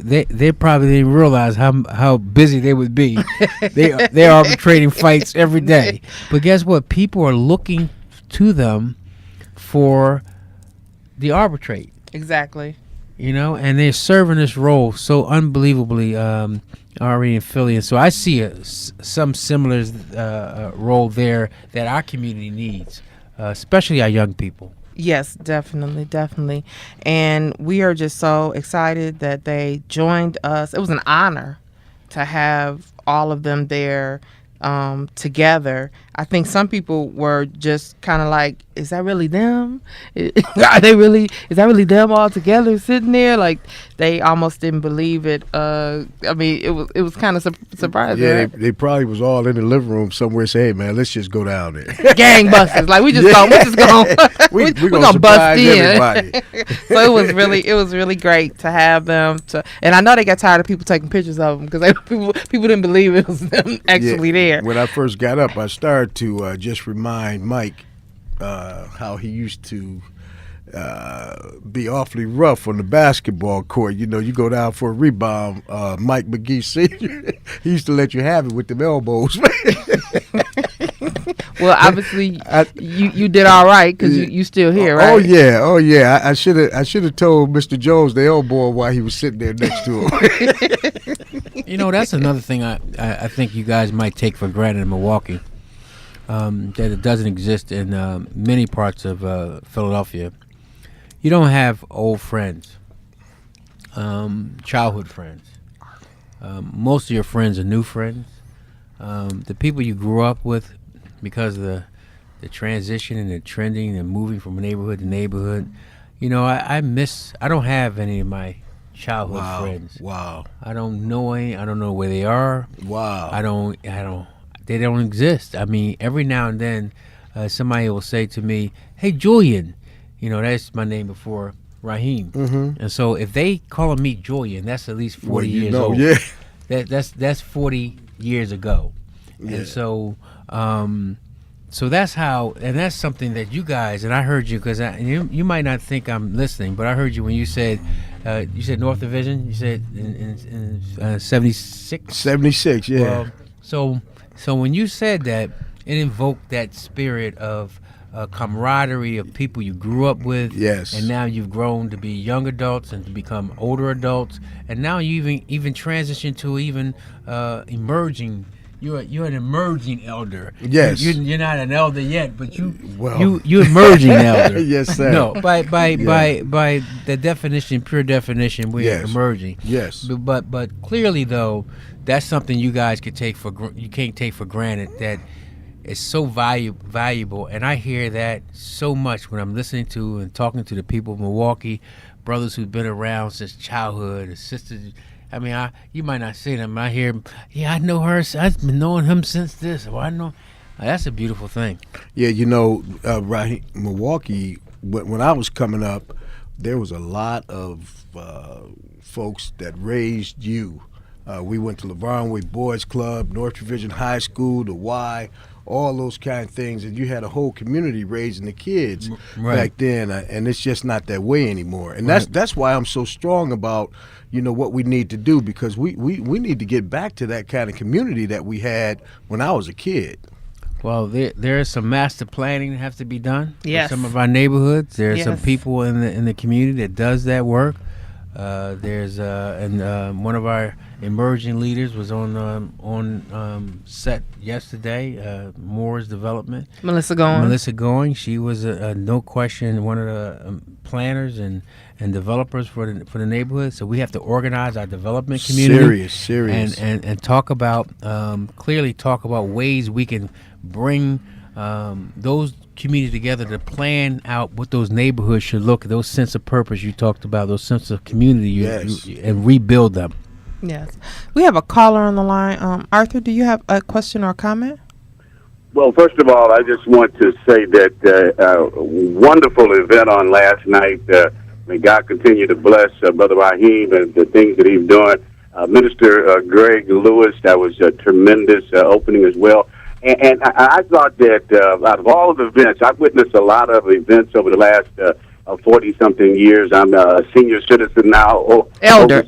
they probably didn't realize how busy they would be. They're arbitrating fights every day. But guess what? People are looking to them for the arbitrate. Exactly. you know, and they're serving this role so unbelievably already in Philly. And so I see some similar role there that our community needs, especially our young people. Yes, definitely, definitely. And we are just so excited that they joined us. It was an honor to have all of them there together. I think some people were just kind of like, is that really them? Is that really them all together sitting there? Like, they almost didn't believe it. I mean, it was kind of surprising. Yeah, right? they probably was all in the living room somewhere saying, hey, man, let's just go down there. Gangbusters. Like, we just we're gonna bust in. Everybody. So it was really great to have them and I know they got tired of people taking pictures of them because people didn't believe it was them actually there. When I first got up, I started to just remind Mike how he used to be awfully rough on the basketball court. You know, you go down for a rebound, Mike McGee Sr., he used to let you have it with them elbows. Well, obviously, you did all right because you still here, right? Oh yeah. I should have told Mr. Jones the elbow while he was sitting there next to him. You know, that's another thing I think you guys might take for granted in Milwaukee, that it doesn't exist in many parts of Philadelphia. You don't have old friends, childhood friends. Most of your friends are new friends. The people you grew up with, because of the transition and the trending and moving from neighborhood to neighborhood. You know, I don't have any of my childhood friends. Wow. I don't know any. I don't know where they are. Wow. They don't exist. I mean, every now and then somebody will say to me, hey, Julian, you know, that's my name before Rahim. Mm-hmm. And so if they calling me Julian, that's at least 40 years old. Yeah. That's 40 years ago. Yeah. And so so that's how, and that's something that you guys, and I heard you because you might not think I'm listening, but I heard you when you said North Division. You said in 76. 76, yeah. Well, so when you said that, it invoked that spirit of camaraderie of people you grew up with. Yes. And now you've grown to be young adults and to become older adults, and now you even transition to even emerging. You're an emerging elder. Yes. You're not an elder yet, but you emerging elder. Yes, sir. No, by the definition, pure definition, we're emerging. Yes. But clearly though, that's something you guys can't take for granted, that it's so valuable, and I hear that so much when I'm listening to and talking to the people of Milwaukee, brothers who've been around since childhood, sisters. I mean, you might not see them. I hear, I know her. I've been knowing him since this. Or I know. That's a beautiful thing. Yeah, you know, right, Milwaukee. When I was coming up, there was a lot of folks that raised you. We went to LaVarnway Boys Club, North Division High School, the Y, all those kind of things, and you had a whole community raising the kids back then, and it's just not that way anymore. And that's why I'm so strong about, you know, what we need to do, because we need to get back to that kind of community that we had when I was a kid. Well, there is some master planning that has to be done. Yes. In some of our neighborhoods. There are some people in the community that does that work. There's and one of our emerging leaders was on set yesterday. Moore's Development. Melissa Going. She was no question one of the planners and developers for the neighborhood. So we have to organize our development community. Serious. And talk about clearly talk about ways we can bring those communities together to plan out what those neighborhoods should look, those sense of purpose you talked about, those sense of community, and rebuild them. Yes. We have a caller on the line. Arthur, do you have a question or a comment? Well, first of all, I just want to say that wonderful event on last night. May God continue to bless Brother Rahim and the things that he's doing. Minister Greg Lewis, that was a tremendous opening as well. And I thought that out of all of the events, I've witnessed a lot of events over the last 40-something years. I'm a senior citizen now. Elder. And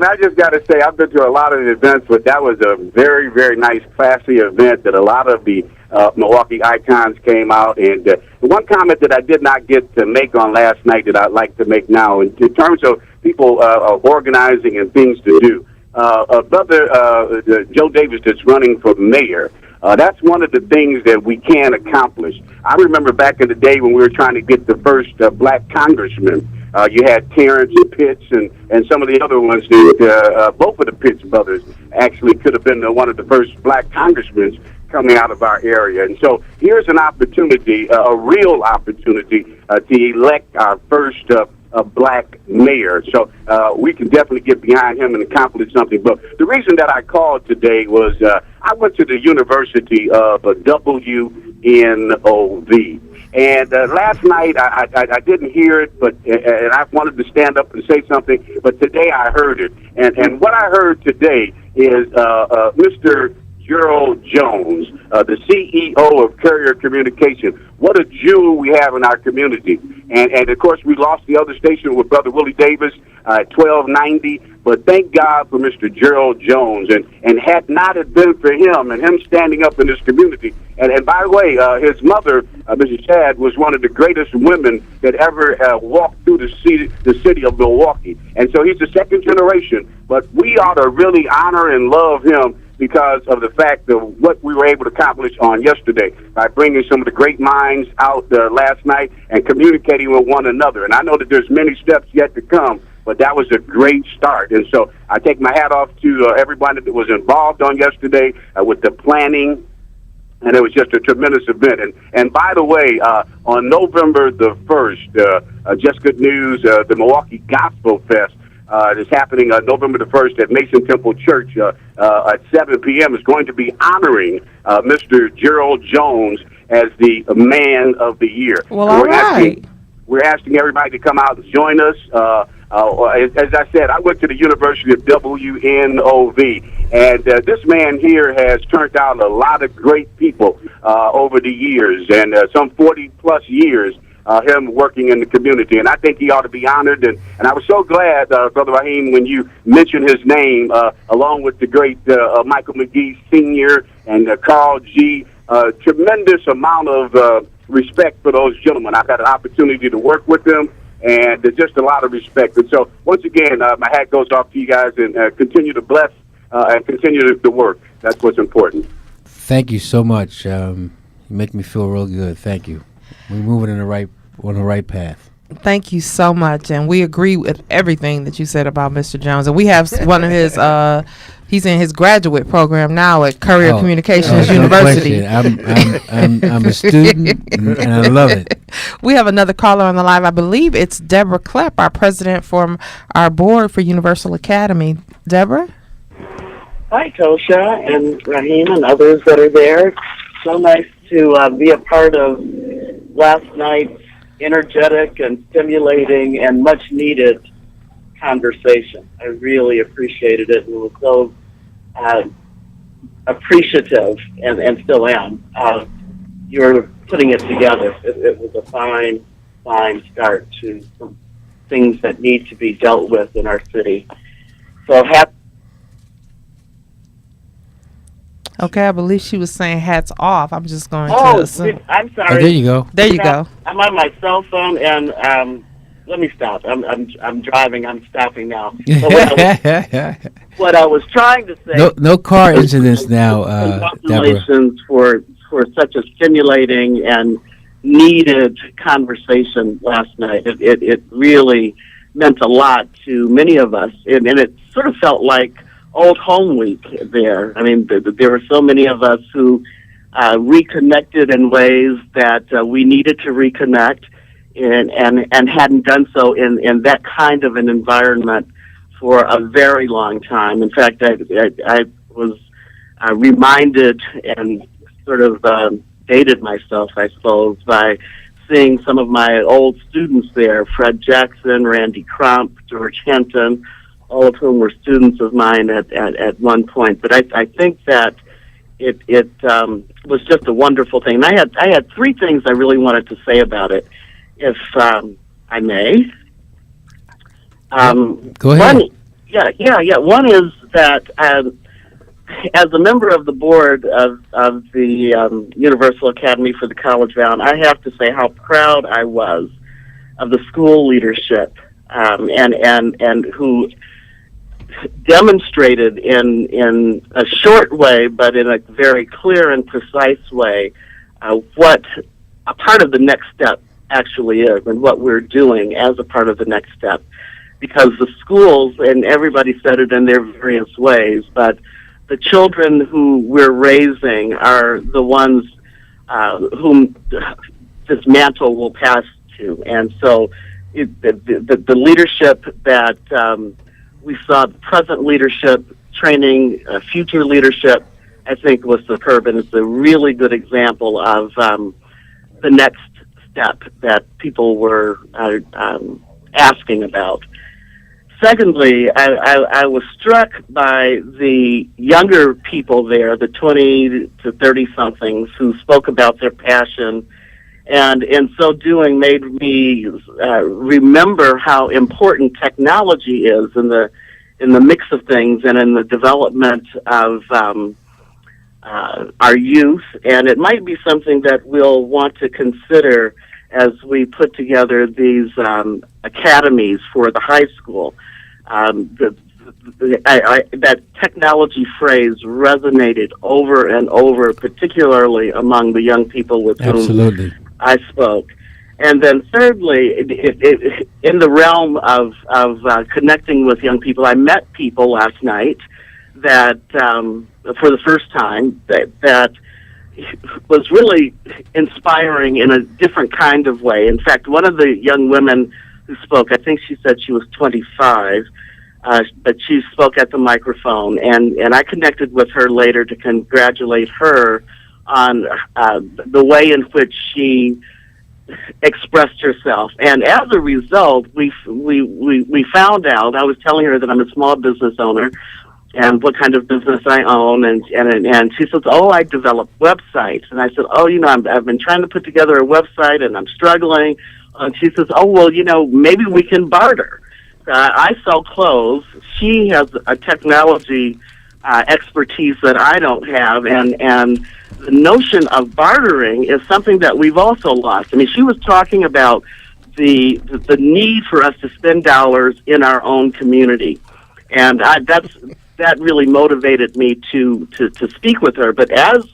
I just got to say, I've been to a lot of events, but that was a very, very nice, classy event that a lot of the Milwaukee icons came out. And the one comment that I did not get to make on last night that I'd like to make now, in terms of people organizing and things to do. Brother Joe Davis that's running for mayor, that's one of the things that we can accomplish. I remember back in the day when we were trying to get the first black congressman. You had Terrence and Pitts and some of the other ones that both of the Pitts brothers actually could have been one of the first black congressmen coming out of our area. And so here's an opportunity, a real opportunity, to elect our first black mayor. So we can definitely get behind him and accomplish something. But the reason that I called today was I went to the University of WNOV. And last night I didn't hear it, but and I wanted to stand up and say something, but today I heard it. And what I heard today is Mr. Gerald Jones, the CEO of Courier Communication. What a jewel we have in our community. And of course, we lost the other station with Brother Willie Davis at 1290. But thank God for Mr. Gerald Jones. And had not it been for him and him standing up in this community. And by the way, his mother, Mrs. Shad, was one of the greatest women that ever walked through the city of Milwaukee. And so he's the second generation. But we ought to really honor and love him because of the fact of what we were able to accomplish on yesterday by bringing some of the great minds out last night and communicating with one another. And I know that there's many steps yet to come, but that was a great start. And so I take my hat off to everybody that was involved on yesterday with the planning, and it was just a tremendous event. And by the way, on November the 1st, just good news, the Milwaukee Gospel Fest is happening November the 1st at Mason Temple Church at 7 p.m. is going to be honoring Mr. Gerald Jones as the Man of the Year. Well, all right. We're asking everybody to come out and join us. As I said, I went to the University of WNOV, and this man here has turned out a lot of great people over the years, and some 40-plus years him working in the community, and I think he ought to be honored. And I was so glad, Brother Rahim, when you mentioned his name, along with the great Michael McGee Sr. and Carl G. Tremendous amount of respect for those gentlemen. I've had an opportunity to work with them, and just a lot of respect. And so, once again, my hat goes off to you guys, and continue to bless and continue to work. That's what's important. Thank you so much. You make me feel real good. Thank you. We're moving on the right path. Thank you so much, and we agree with everything that you said about Mr. Jones. And we have one of his. He's in his graduate program now at Courier Communications University. I'm a student, and I love it. We have another caller on the line. I believe it's Deborah Klepp, our president from our board for Universal Academy. Deborah? Hi, Tosha and Rahim and others that are there. So nice to be a part of last night's energetic and stimulating and much needed conversation. I really appreciated it and was so appreciative and still am. You're putting it together. It was a fine start to some things that need to be dealt with in our city. So happy. Okay, I believe she was saying hats off. I'm just going to assume. I'm sorry. Oh, there you go. There you go. I'm on my cell phone, and let me stop. I'm driving. I'm stopping now. What I was trying to say. No car incidents now, Deborah. Congratulations for such a stimulating and needed conversation last night. It really meant a lot to many of us, and it sort of felt like Old Home Week there. I mean, there were so many of us who reconnected in ways that we needed to reconnect and hadn't done so in that kind of an environment for a very long time. In fact, I was reminded and sort of dated myself, I suppose, by seeing some of my old students there, Fred Jackson, Randy Crump, George Hinton, all of whom were students of mine at one point. But I think that it was just a wonderful thing. And I had three things I really wanted to say about it, if I may. Go ahead. One is that as a member of the board of the Universal Academy for the College Bound, I have to say how proud I was of the school leadership, and who demonstrated in a short way, but in a very clear and precise way, what a part of the next step actually is, and what we're doing as a part of the next step. Because the schools, and everybody said it in their various ways, but the children who we're raising are the ones whom this mantle will pass to. And so the leadership that we saw, the present leadership training, future leadership, I think was superb, and it's a really good example of the next step that people were asking about. Secondly, I was struck by the younger people there, the 20 to 30-somethings, who spoke about their passion, and in so doing made me remember how important technology is in the mix of things and in the development of our youth. And it might be something that we'll want to consider as we put together these academies for the high school. That technology phrase resonated over and over, particularly among the young people with whom I spoke. And then thirdly, in the realm of connecting with young people, I met people last night that, for the first time, that was really inspiring in a different kind of way. In fact, one of the young women who spoke, I think she said she was 25, but she spoke at the microphone, and I connected with her later to congratulate her on the way in which she expressed herself. And as a result, we found out, I was telling her that I'm a small business owner and what kind of business I own, and she says, oh, I develop websites. And I said, oh, I've been trying to put together a website and I'm struggling. And she says, oh, well, maybe we can barter. I sell clothes. She has a technology expertise that I don't have, and the notion of bartering is something that we've also lost. I mean, she was talking about the need for us to spend dollars in our own community, and that really motivated me to speak with her. But as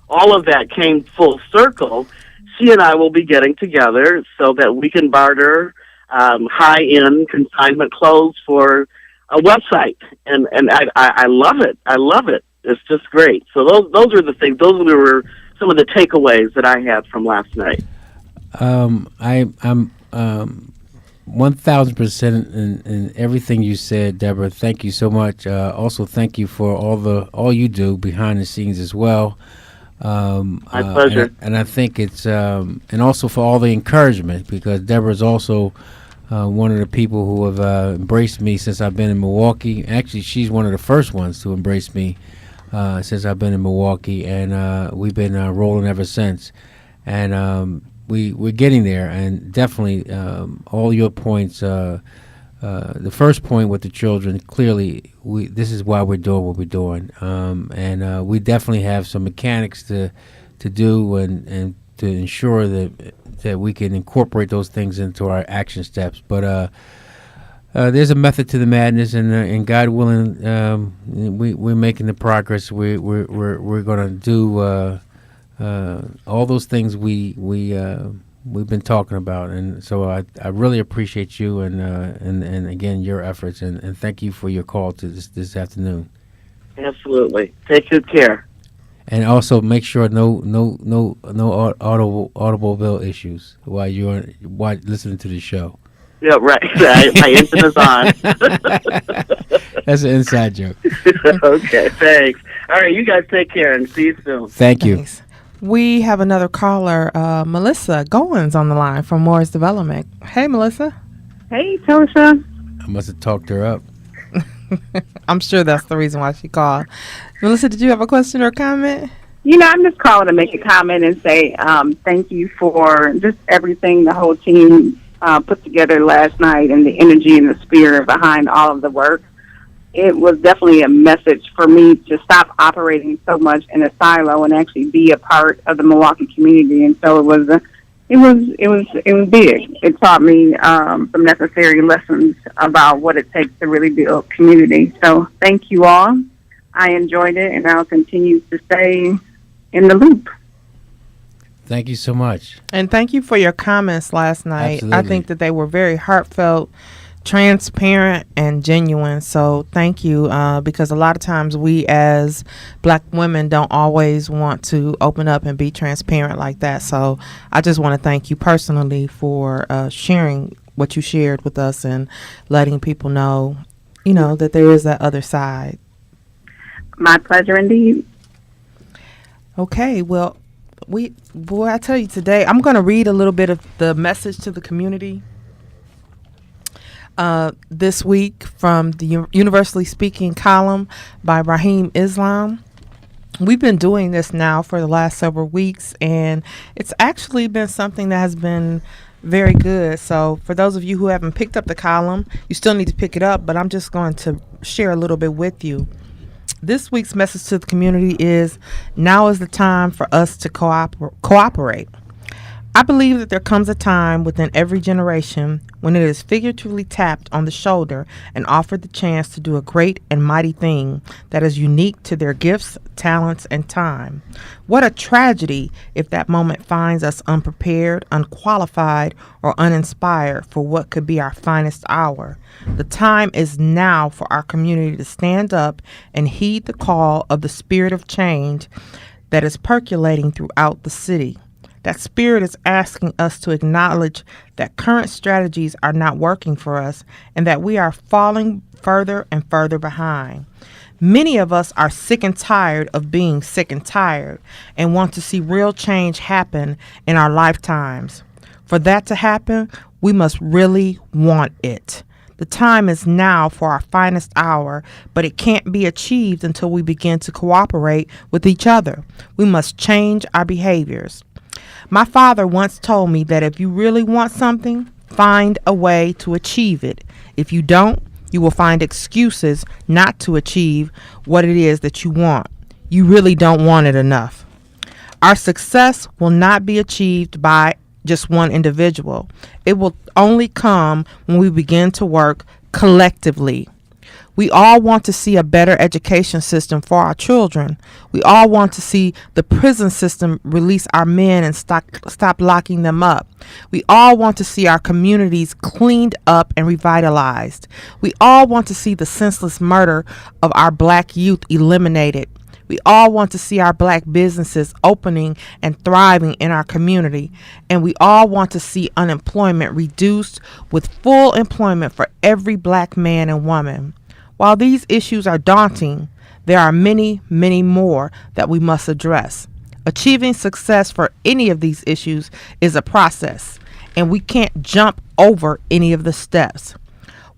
all of that came full circle, she and I will be getting together so that we can barter high-end consignment clothes for a website, and I love it. I love it. It's just great. So those are the things. Those were some of the takeaways that I had from last night. I'm 1,000% in everything you said, Deborah. Thank you so much. Also, thank you for all you do behind the scenes as well. My pleasure. And I think it's and also for all the encouragement, because Deborah's also one of the people who have embraced me since I've been in Milwaukee. Actually, she's one of the first ones to embrace me since I've been in Milwaukee, and we've been rolling ever since. And we're getting there, and definitely all your points. The first point with the children, clearly, this is why we're doing what we're doing, and we definitely have some mechanics to do and to ensure that we can incorporate those things into our action steps. But there's a method to the madness, and God willing, we're making the progress. We're going to do all those things we've been talking about, and so I really appreciate you and again your efforts, and thank you for your call to this afternoon. Absolutely. Take good care. And also make sure no automobile issues while listening to the show. Yeah, right. My engine is on. That's an inside joke. Okay, thanks. All right, you guys take care and see you soon. Thank you. Thanks. We have another caller, Melissa Goins, on the line from Morris Development. Hey, Melissa. Hey, Tosha. I must have talked her up. I'm sure that's the reason why she called. Melissa, did you have a question or comment? I'm just calling to make a comment and say thank you for just everything the whole team put together last night, and the energy and the spirit behind all of the work. it was definitely a message for me to stop operating so much in a silo and actually be a part of the Milwaukee community. And so it was big. It taught me some necessary lessons about what it takes to really build community. So thank you all. I enjoyed it, and I'll continue to stay in the loop. Thank you so much. And thank you for your comments last night. Absolutely. I think that they were very heartfelt, transparent, and genuine. So thank you, because a lot of times we as Black women don't always want to open up and be transparent like that. So I just want to thank you personally for sharing what you shared with us and letting people know, that there is that other side. My pleasure indeed. Okay, well, I tell you today, I'm going to read a little bit of the message to the community this week from the Universally Speaking column by Rahim Islam. We've been doing this now for the last several weeks, and it's actually been something that has been very good. So for those of you who haven't picked up the column, you still need to pick it up, but I'm just going to share a little bit with you. This week's message to the community is, now is the time for us to cooperate. I believe that there comes a time within every generation when it is figuratively tapped on the shoulder and offered the chance to do a great and mighty thing that is unique to their gifts, talents, and time. What a tragedy if that moment finds us unprepared, unqualified, or uninspired for what could be our finest hour. The time is now for our community to stand up and heed the call of the spirit of change that is percolating throughout the city. That spirit is asking us to acknowledge that current strategies are not working for us and that we are falling further and further behind. Many of us are sick and tired of being sick and tired and want to see real change happen in our lifetimes. For that to happen, we must really want it. The time is now for our finest hour, but it can't be achieved until we begin to cooperate with each other. We must change our behaviors. My father once told me that if you really want something, find a way to achieve it. If you don't, you will find excuses not to achieve what it is that you want. You really don't want it enough. Our success will not be achieved by just one individual. It will only come when we begin to work collectively. We all want to see a better education system for our children. We all want to see the prison system release our men and stop locking them up. We all want to see our communities cleaned up and revitalized. We all want to see the senseless murder of our Black youth eliminated. We all want to see our Black businesses opening and thriving in our community. And we all want to see unemployment reduced with full employment for every Black man and woman. While these issues are daunting, there are many, many more that we must address. Achieving success for any of these issues is a process, and we can't jump over any of the steps.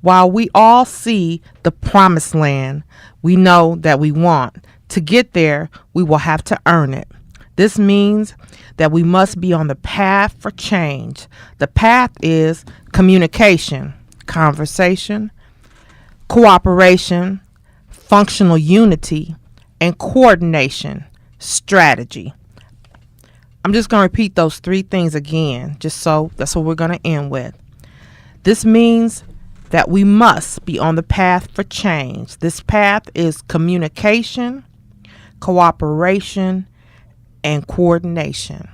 While we all see the promised land we know that we want, to get there, we will have to earn it. This means that we must be on the path for change. The path is communication, conversation, cooperation, functional unity, and coordination, strategy. I'm just going to repeat those three things again, just so that's what we're going to end with. This means that we must be on the path for change. This path is communication, cooperation, and coordination.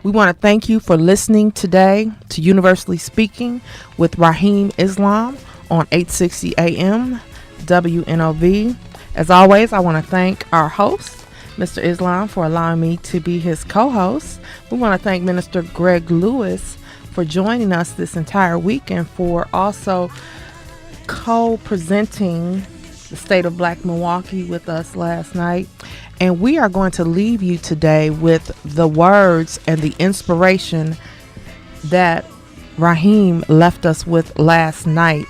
We want to thank you for listening today to Universally Speaking with Rahim Islam on 860 AM WNOV. As always, I want to thank our host, Mr. Islam, for allowing me to be his co-host. We want to thank Minister Greg Lewis for joining us this entire week and for also co-presenting the State of Black Milwaukee with us last night. And we are going to leave you today with the words and the inspiration that Rahim left us with last night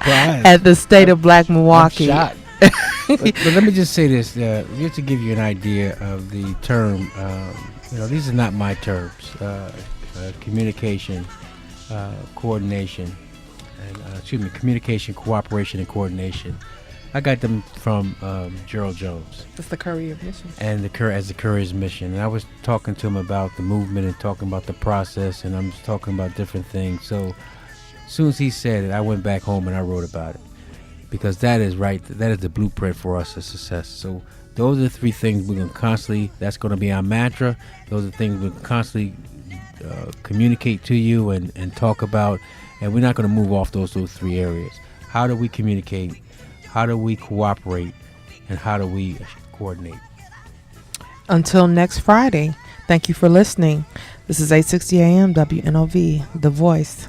at the State of Black Milwaukee. but let me just say this, just to give you an idea of the term. These are not my terms. Communication, coordination, communication, cooperation, and coordination. I got them from Gerald Jones. That's the Courier Mission. And as the Courier's Mission. And I was talking to him about the movement and talking about the process, and I'm just talking about different things. So as soon as he said it, I went back home and I wrote about it. Because that is right, that is the blueprint for us as success. So those are the three things we're going to constantly, that's going to be our mantra. Those are the things we're constantly communicate to you and talk about. And we're not going to move off those three areas. How do we communicate? How do we cooperate? And how do we coordinate? Until next Friday, thank you for listening. This is 860 AM WNOV, The Voice.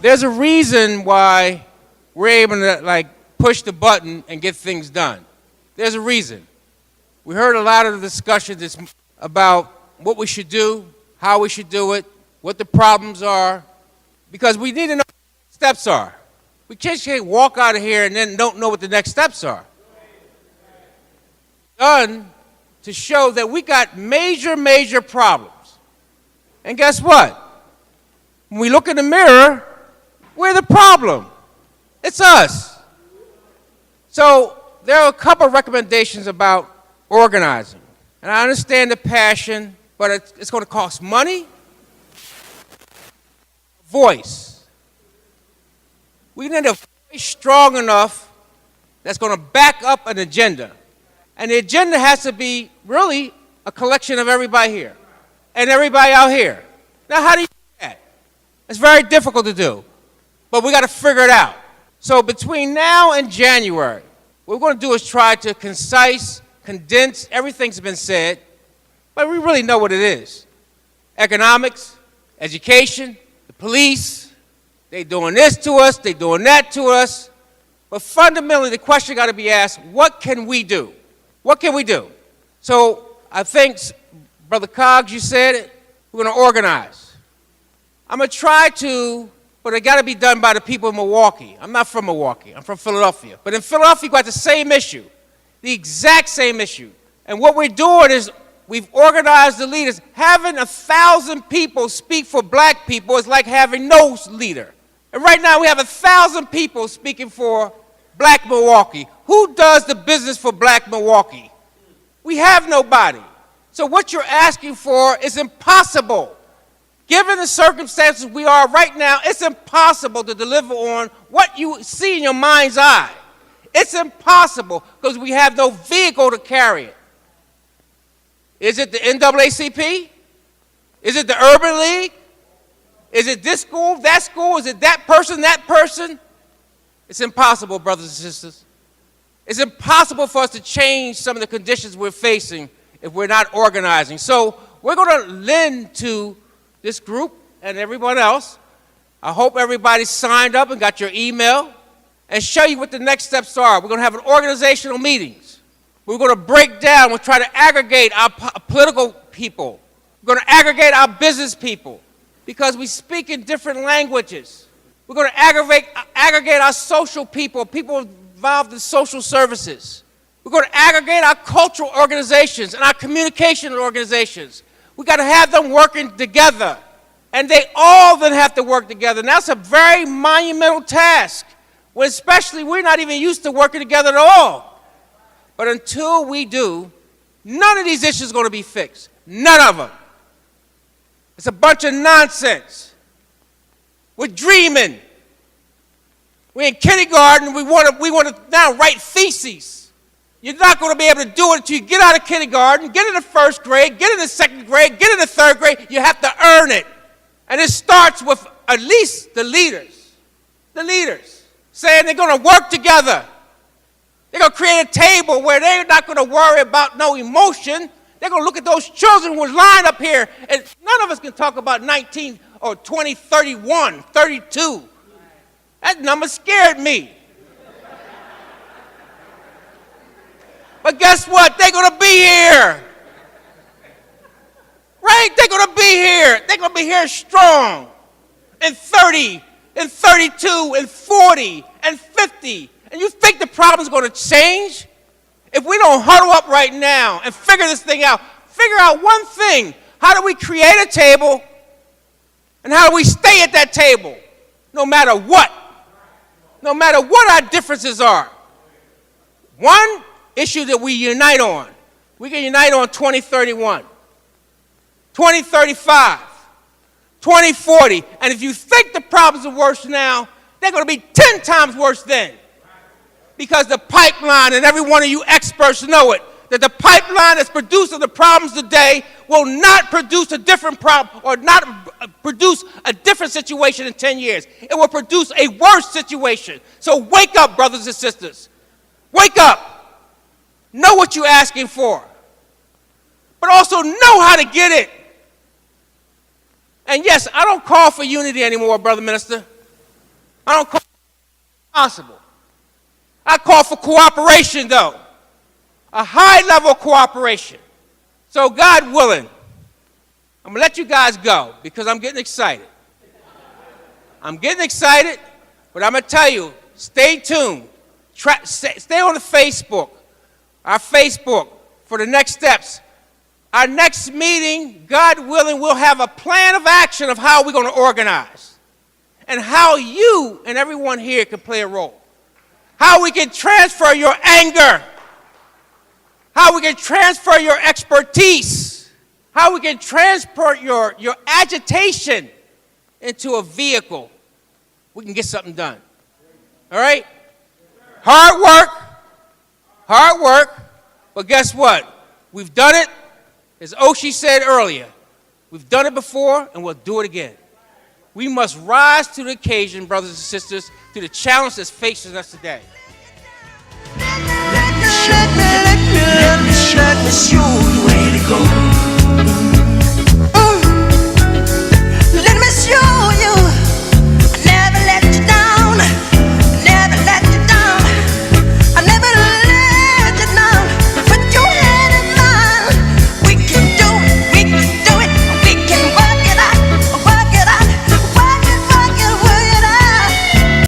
There's a reason why we're able to push the button and get things done. There's a reason. We heard a lot of the discussion about what we should do, how we should do it, what the problems are, because we need to know what the steps are. We just can't walk out of here and then don't know what the next steps are. Done to show that we got major problems. And guess what? When we look in the mirror, we're the problem. It's us. So there are a couple of recommendations about organizing. And I understand the passion, but it's going to cost money, voice. We need a voice strong enough that's going to back up an agenda. And the agenda has to be really a collection of everybody here and everybody out here. Now, how do you do that? It's very difficult to do, but we got to figure it out. So between now and January, what we're going to do is try to condense everything's been said, but we really know what it is. Economics, education, the police, they doing this to us, they doing that to us. But fundamentally, the question got to be asked, what can we do? What can we do? So I think, Brother Coggs, you said it, we're going to organize. I'm going to try to, but it got to be done by the people of Milwaukee. I'm not from Milwaukee, I'm from Philadelphia. But in Philadelphia, we got the same issue, the exact same issue. And what we're doing is we've organized the leaders. Having 1,000 people speak for black people is like having no leader. And right now we have 1,000 people speaking for black Milwaukee. Who does the business for black Milwaukee? We have nobody. So what you're asking for is impossible. Given the circumstances we are right now, it's impossible to deliver on what you see in your mind's eye. It's impossible because we have no vehicle to carry it. Is it the NAACP? Is it the Urban League? Is it this school, that school? Is it that person, that person? It's impossible, brothers and sisters. It's impossible for us to change some of the conditions we're facing if we're not organizing. So we're going to lend to this group and everyone else. I hope everybody signed up and got your email and show you what the next steps are. We're going to have an organizational meetings. We're going to break down. We'll try to aggregate our political people. We're going to aggregate our business people because we speak in different languages. We're going to aggregate our social people, people involved in social services. We're going to aggregate our cultural organizations and our communication organizations. We got to have them working together. And they all then have to work together. And that's a very monumental task, when especially we're not even used to working together at all. But until we do, none of these issues are going to be fixed. None of them. It's a bunch of nonsense. We're dreaming. We're in kindergarten. We want to now write theses. You're not going to be able to do it until you get out of kindergarten, get into first grade, get into second grade, get into third grade. You have to earn it. And it starts with at least the leaders. The leaders saying they're going to work together. They're going to create a table where they're not going to worry about no emotion. They're going to look at those children who are lined up here, and none of us can talk about 19 or 20, 31, 32. That number scared me. But guess what? They're going to be here. Right? They're going to be here. They're going to be here strong. And 30, and 32, and 40, and 50. And you think the problem's going to change? If we don't huddle up right now and figure this thing out, figure out one thing. How do we create a table, and how do we stay at that table, no matter what? No matter what our differences are. One issue that we unite on, we can unite on 2031, 2035, 2040, and if you think the problems are worse now, they're going to be 10 times worse then. Because the pipeline, and every one of you experts know it, that the pipeline that's producing the problems today will not produce a different problem or not produce a different situation in 10 years. It will produce a worse situation. So wake up, brothers and sisters. Wake up. Know what you're asking for. But also know how to get it. And yes, I don't call for unity anymore, brother minister. I don't call for possible. I call for cooperation, though. A high level of cooperation. So God willing, I'm going to let you guys go because I'm getting excited. I'm getting excited, but I'm going to tell you, stay tuned. Stay on the Facebook, our Facebook, for the next steps. Our next meeting, God willing, we'll have a plan of action of how we're going to organize and how you and everyone here can play a role. How we can transfer your anger, how we can transfer your expertise, how we can transport your agitation into a vehicle. We can get something done. All right? Hard work, but guess what? We've done it. As Oshi said earlier, we've done it before and we'll do it again. We must rise to the occasion, brothers and sisters, to the challenge that's facing us today. Let me show you the way to go.